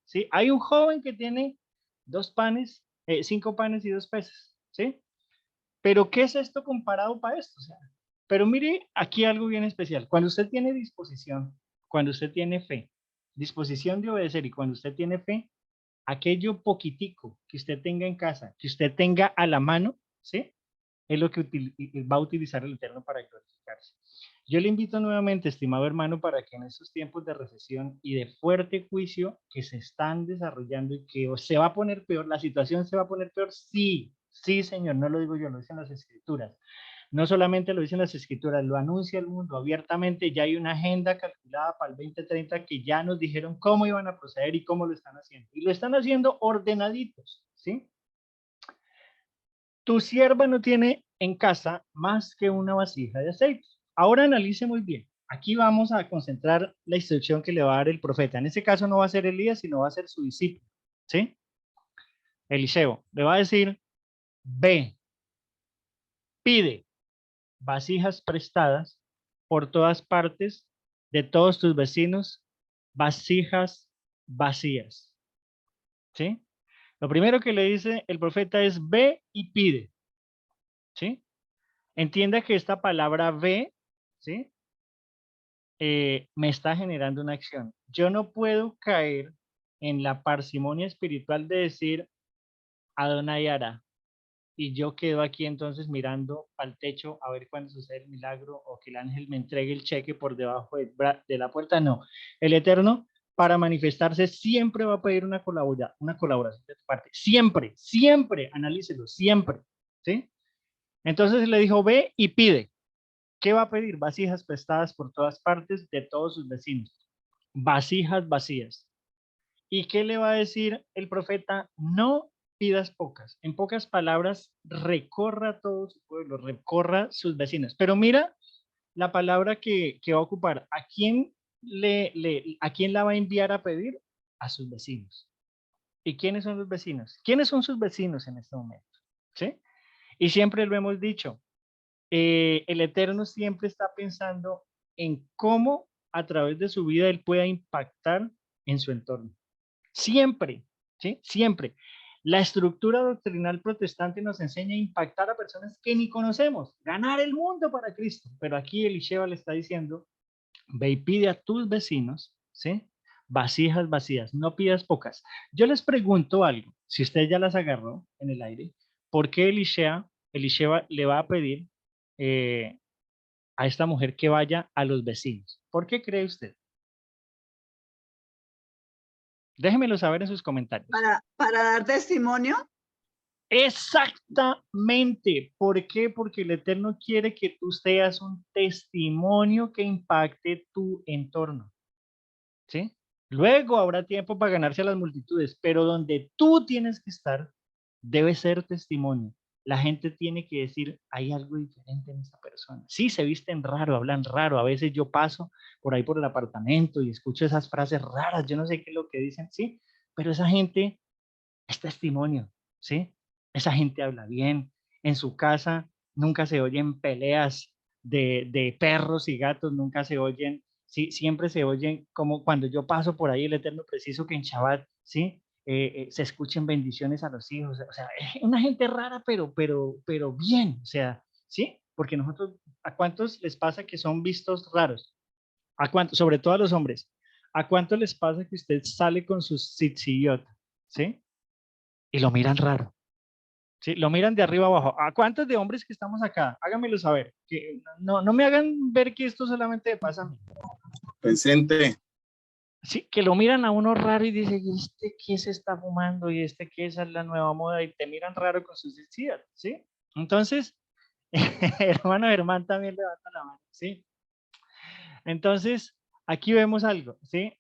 ¿sí? Hay un joven que tiene 5 panes y 2 peces, ¿sí? Pero ¿qué es esto comparado para esto? O sea, pero mire aquí algo bien especial. Cuando usted tiene disposición, cuando usted tiene fe, disposición de obedecer, y cuando usted tiene fe, aquello poquitico que usted tenga en casa, que usted tenga a la mano, ¿sí? Es lo que va a utilizar el Eterno para glorificarse. Yo le invito nuevamente, estimado hermano, para que en estos tiempos de recesión y de fuerte juicio que se están desarrollando y que se va a poner peor, la situación se va a poner peor, sí, sí, Señor, no lo digo yo, lo dicen las Escrituras. No solamente lo dicen las Escrituras, lo anuncia el mundo abiertamente. Ya hay una agenda calculada para el 2030 que ya nos dijeron cómo iban a proceder y cómo lo están haciendo. Y lo están haciendo ordenaditos, ¿sí? Tu sierva no tiene en casa más que una vasija de aceite. Ahora analice muy bien. Aquí vamos a concentrar la instrucción que le va a dar el profeta. En este caso no va a ser Elías, sino va a ser su discípulo, ¿sí? Eliseo le va a decir, ve, pide vasijas prestadas por todas partes de todos tus vecinos, vasijas vacías, ¿sí? Lo primero que le dice el profeta es, ve y pide, ¿sí? Entienda que esta palabra ve, ¿sí? Me está generando una acción. Yo no puedo caer en la parsimonia espiritual de decir Adonai hará, y yo quedo aquí entonces mirando al techo a ver cuándo sucede el milagro o que el ángel me entregue el cheque por debajo de la puerta. No, el Eterno para manifestarse siempre va a pedir una colaboración de tu parte. Siempre, siempre, analícelo, siempre, ¿sí? Entonces le dijo, ve y pide. ¿Qué va a pedir? Vasijas prestadas por todas partes de todos sus vecinos. Vasijas vacías. ¿Y qué le va a decir el profeta? No pidas pocas. En pocas palabras, recorra todo su pueblo, recorra sus vecinos. Pero mira la palabra que va a ocupar. ¿A quién la va a enviar a pedir? A sus vecinos. ¿Y quiénes son los vecinos? ¿Quiénes son sus vecinos en este momento? ¿Sí? Y siempre lo hemos dicho. El Eterno siempre está pensando en cómo a través de su vida él pueda impactar en su entorno. Siempre, ¿sí? Siempre. La estructura doctrinal protestante nos enseña a impactar a personas que ni conocemos, ganar el mundo para Cristo. Pero aquí Elisheva le está diciendo, ve y pide a tus vecinos, ¿sí? Vasijas vacías, no pidas pocas. Yo les pregunto algo, si usted ya las agarró en el aire, ¿por qué Elisheva le va a pedir a esta mujer que vaya a los vecinos? ¿Por qué cree usted? Déjemelo saber en sus comentarios. Para dar testimonio. Exactamente. ¿Por qué? Porque el Eterno quiere que tú seas un testimonio que impacte tu entorno. ¿Sí? Luego habrá tiempo para ganarse a las multitudes, pero donde tú tienes que estar, debe ser testimonio. La gente tiene que decir, hay algo diferente en esta persona. Sí, se visten raro, hablan raro. A veces yo paso por ahí por el apartamento y escucho esas frases raras. Yo no sé qué es lo que dicen, sí, pero esa gente es testimonio, ¿sí? Esa gente habla bien. En su casa nunca se oyen peleas de perros y gatos, nunca se oyen ¿sí? Siempre se oyen como cuando yo paso por ahí el Eterno Preciso que en Shabbat, ¿sí? Se escuchen bendiciones a los hijos, o sea, es una gente rara, pero bien, o sea, ¿sí? Porque nosotros, ¿a cuántos les pasa que son vistos raros? ¿A cuántos? Sobre todo a los hombres. ¿A cuántos les pasa que usted sale con sus tzitziyot, ¿sí? Y lo miran raro, ¿sí? Lo miran de arriba abajo. ¿A cuántos de hombres que estamos acá? Háganmelo saber. Que no me hagan ver que esto solamente me pasa a mí. Presente. Sí, que lo miran a uno raro y dicen, ¿y este qué se está fumando? ¿Y este qué es la nueva moda? Y te miran raro con sus tzitziyot, ¿sí? Entonces, hermano Germán también levanta la mano, ¿sí? Entonces, aquí vemos algo, ¿sí?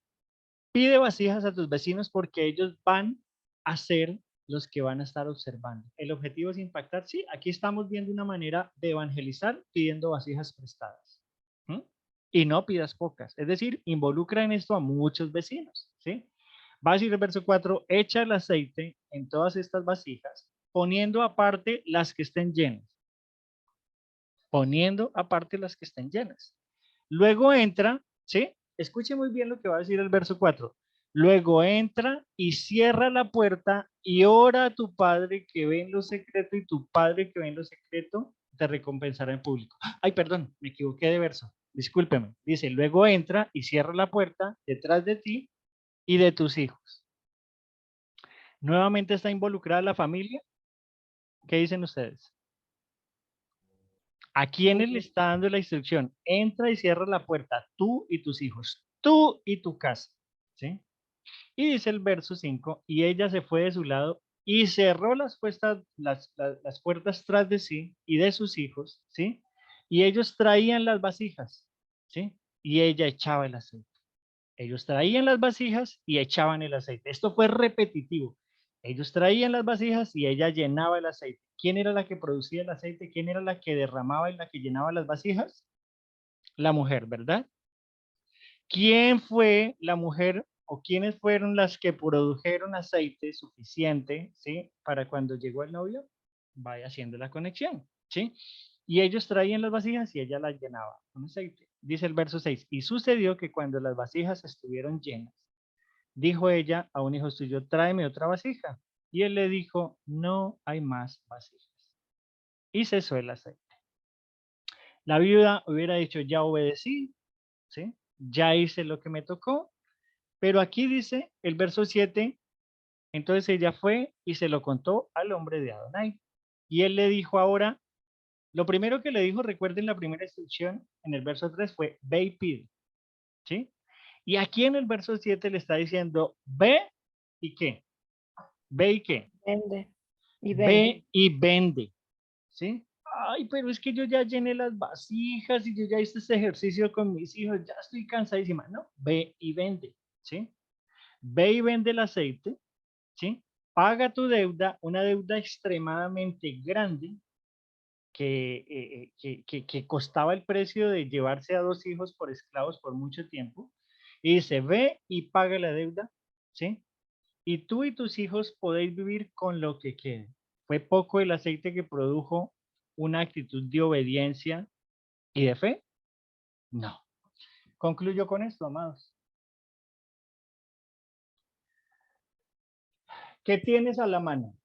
Pide vasijas a tus vecinos porque ellos van a ser los que van a estar observando. El objetivo es impactar. Sí, aquí estamos viendo una manera de evangelizar pidiendo vasijas prestadas. ¿Mm? Y no pidas pocas. Es decir, involucra en esto a muchos vecinos. ¿Sí? Va a decir el verso 4, echa el aceite en todas estas vasijas, poniendo aparte las que estén llenas. Poniendo aparte las que estén llenas. Luego entra, ¿sí? Escuche muy bien lo que va a decir el verso 4. Luego entra y cierra la puerta y ora a tu Padre que ve en lo secreto y tu Padre que ve en lo secreto te recompensará en público. Ay, perdón, me equivoqué de verso. Discúlpeme. Dice, luego entra y cierra la puerta detrás de ti y de tus hijos. Nuevamente está involucrada la familia. ¿Qué dicen ustedes? ¿A quiénes le está dando la instrucción? Entra y cierra la puerta, tú y tus hijos, tú y tu casa, ¿sí? Y dice el verso 5, y ella se fue de su lado y cerró las puertas tras de sí y de sus hijos, ¿sí? Y ellos traían las vasijas, ¿sí? Y ella echaba el aceite. Ellos traían las vasijas y echaban el aceite. Esto fue repetitivo. Ellos traían las vasijas y ella llenaba el aceite. ¿Quién era la que producía el aceite? ¿Quién era la que derramaba y la que llenaba las vasijas? La mujer, ¿verdad? ¿Quién fue la mujer o quiénes fueron las que produjeron aceite suficiente, ¿sí? Para cuando llegó el novio, vaya haciendo la conexión, ¿sí? Y ellos traían las vasijas y ella las llenaba con aceite. Dice el verso 6, y sucedió que cuando las vasijas estuvieron llenas, dijo ella a un hijo suyo, tráeme otra vasija. Y él le dijo, no hay más vasijas. Y cesó el aceite. La viuda hubiera dicho, ya obedecí, ¿sí? Ya hice lo que me tocó. Pero aquí dice el verso 7, entonces ella fue y se lo contó al hombre de Adonai. Y él le dijo ahora, lo primero que le dijo, recuerden la primera instrucción en el verso 3 fue, ve y pide, ¿sí? Y aquí en el verso 7 le está diciendo, ve y qué, ve y qué. Vende. Y Ve vende. y vende, ¿sí? Ay, pero es que yo ya llené las vasijas y yo ya hice este ejercicio con mis hijos, ya estoy cansadísima. No, ve y vende, ¿sí? Ve y vende el aceite, ¿sí? Paga tu deuda, una deuda extremadamente grande que costaba el precio de llevarse a 2 hijos por esclavos por mucho tiempo. Y dice, ve y paga la deuda, ¿sí? Y tú y tus hijos podéis vivir con lo que quede. ¿Fue poco el aceite que produjo una actitud de obediencia y de fe? No. Concluyo con esto, amados. ¿Qué tienes a la mano?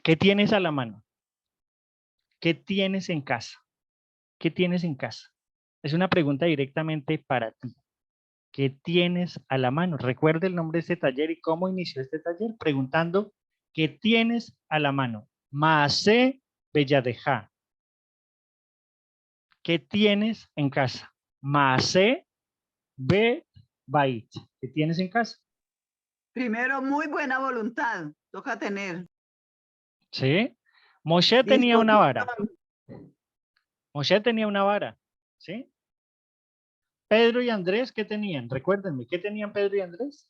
¿Qué tienes a la mano? ¿Qué tienes en casa? ¿Qué tienes en casa? Es una pregunta directamente para ti. ¿Qué tienes a la mano? Recuerda el nombre de este taller y cómo inició este taller, preguntando ¿qué tienes a la mano? Maaseh Beyadeja. ¿Qué tienes en casa? Maaseh Bebait. ¿Qué tienes en casa? Primero, muy buena voluntad. Toca tener. ¿Sí? Moshe tenía una vara. Disposición. Moshe tenía una vara. ¿Sí? Pedro y Andrés, ¿qué tenían? Recuérdenme, ¿qué tenían Pedro y Andrés?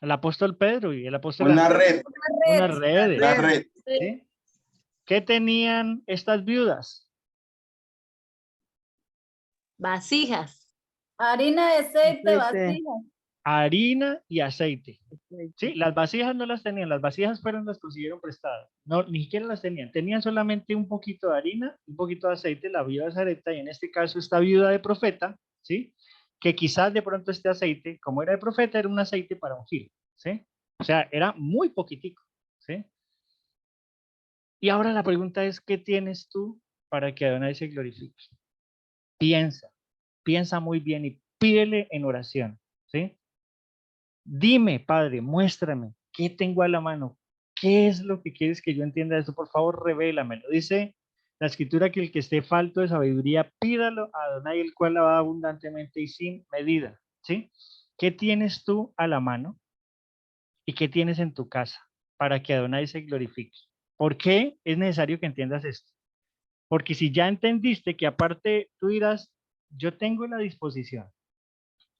El apóstol Pedro y el apóstol Una Andrés. red. Unas redes. La red. ¿Sí? ¿Qué tenían estas viudas? Vasijas. Harina de aceite, Aceite. vasijas. harina y aceite. Sí, las vasijas no las tenían, las vasijas fueron las consiguieron prestadas. No, ni siquiera las tenían. Tenían solamente un poquito de harina, un poquito de aceite, la viuda de Sarepta, y en este caso esta viuda de profeta, ¿sí? Que quizás de pronto este aceite, como era de profeta, era un aceite para ungir, ¿sí? O sea, era muy poquitico, ¿sí? Y ahora la pregunta es, ¿qué tienes tú para que Adonai se glorifique? Piensa muy bien y pídele en oración, ¿sí? Dime, Padre, muéstrame, ¿qué tengo a la mano? ¿Qué es lo que quieres que yo entienda de esto? Por favor, revélamelo. Dice la escritura que el que esté falto de sabiduría, pídalo a Adonai, el cual la da abundantemente y sin medida, ¿sí? ¿Qué tienes tú a la mano y qué tienes en tu casa para que Adonai se glorifique? ¿Por qué es necesario que entiendas esto? Porque si ya entendiste que aparte tú dirás, yo tengo la disposición.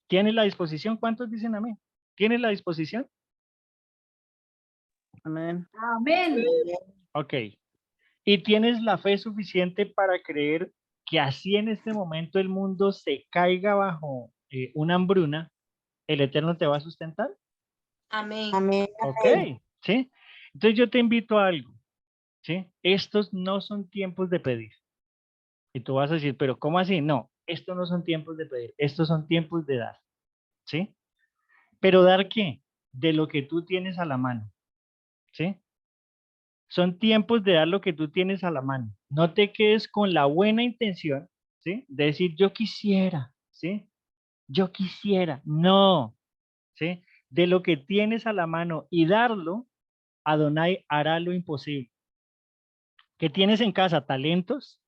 ¿Tienes la disposición? ¿Cuántos dicen amén? ¿Tienes la disposición? Amén. Amén. Ok. ¿Y tienes la fe suficiente para creer que así en este momento el mundo se caiga bajo una hambruna, el Eterno te va a sustentar? Amén. Amén. Ok, ¿sí? Entonces yo te invito a algo, ¿sí? Estos no son tiempos de pedir. Y tú vas a decir, pero ¿cómo así? No, estos no son tiempos de pedir, estos son tiempos de dar, ¿sí? ¿Pero dar qué? De lo que tú tienes a la mano, ¿sí? Son tiempos de dar lo que tú tienes a la mano. No te quedes con la buena intención, ¿sí? De decir, yo quisiera, ¿sí? Yo quisiera. No, ¿sí? De lo que tienes a la mano y darlo, Adonai hará lo imposible. ¿Qué tienes en casa? ¿Talentos?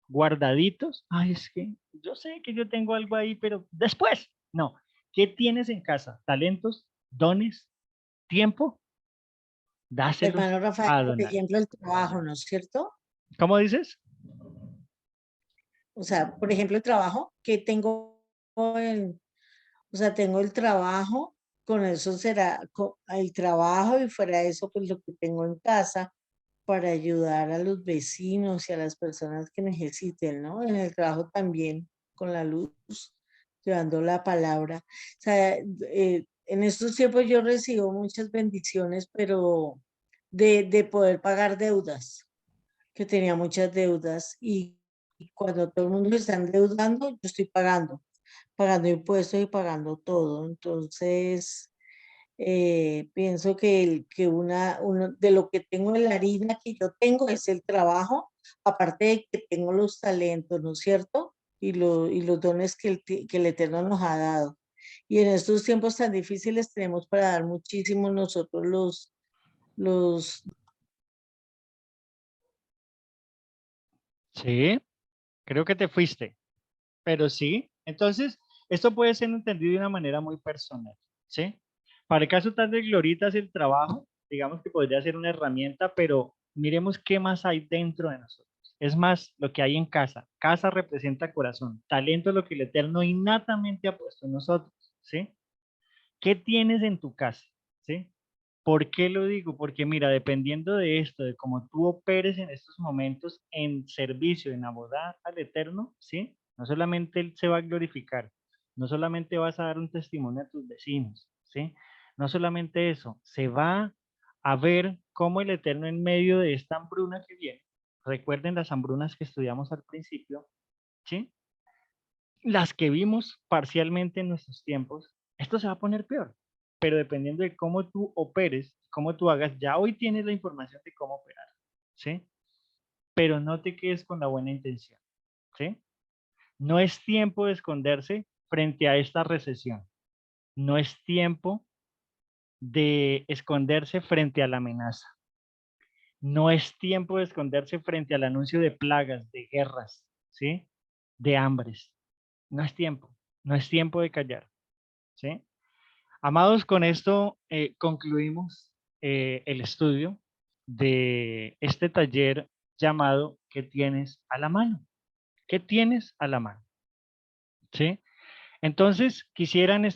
¿Guardaditos? Ay, es que yo sé que yo tengo algo ahí, pero después. No. ¿Qué tienes en casa? ¿Talentos? ¿Dones? ¿Tiempo? Dáselos Hermano a Rafael, por Adonai. ejemplo, el trabajo, ¿no es cierto? ¿Cómo dices? O sea, por ejemplo, el trabajo que tengo en, o sea, tengo el trabajo, con eso será el trabajo y fuera de eso, pues lo que tengo en casa para ayudar a los vecinos y a las personas que necesiten, ¿no? En el trabajo también, con la luz, llevando la palabra. O sea, en estos tiempos yo recibo muchas bendiciones, pero de poder pagar deudas, que tenía muchas deudas y cuando todo el mundo se está endeudando, yo estoy pagando impuestos y pagando todo. Entonces, pienso que, uno de lo que tengo en la harina que yo tengo es el trabajo, aparte de que tengo los talentos, ¿no es cierto? Y los dones que el Eterno nos ha dado. Y en estos tiempos tan difíciles tenemos para dar muchísimo nosotros los Sí, creo que te fuiste, pero sí. Entonces, esto puede ser entendido de una manera muy personal, ¿sí? Para el caso tal de Glorita es el trabajo, digamos que podría ser una herramienta, pero miremos qué más hay dentro de nosotros. Es más, lo que hay en casa. Casa representa corazón. Talento es lo que el Eterno innatamente ha puesto en nosotros, ¿sí? ¿Qué tienes en tu casa? ¿Sí? ¿Por qué lo digo? Porque mira, dependiendo de esto, de cómo tú operes en estos momentos en servicio, en abodá al Eterno, ¿sí? No solamente Él se va a glorificar, no solamente vas a dar un testimonio a tus vecinos, ¿sí? No solamente eso, se va a ver cómo el Eterno en medio de esta hambruna que viene, recuerden las hambrunas que estudiamos al principio, ¿sí? Las que vimos parcialmente en nuestros tiempos, esto se va a poner peor, pero dependiendo de cómo tú operes, cómo tú hagas, ya hoy tienes la información de cómo operar, ¿sí? Pero no te quedes con la buena intención, ¿sí? No es tiempo de esconderse frente a esta recesión, no es tiempo de esconderse frente a la amenaza, no es tiempo de esconderse frente al anuncio de plagas, de guerras, ¿sí? De hambres, no es tiempo, no es tiempo de callar, ¿sí? Amados, con esto concluimos el estudio de este taller llamado ¿Qué tienes a la mano? ¿Qué tienes a la mano? ¿Sí? Entonces, quisiera en este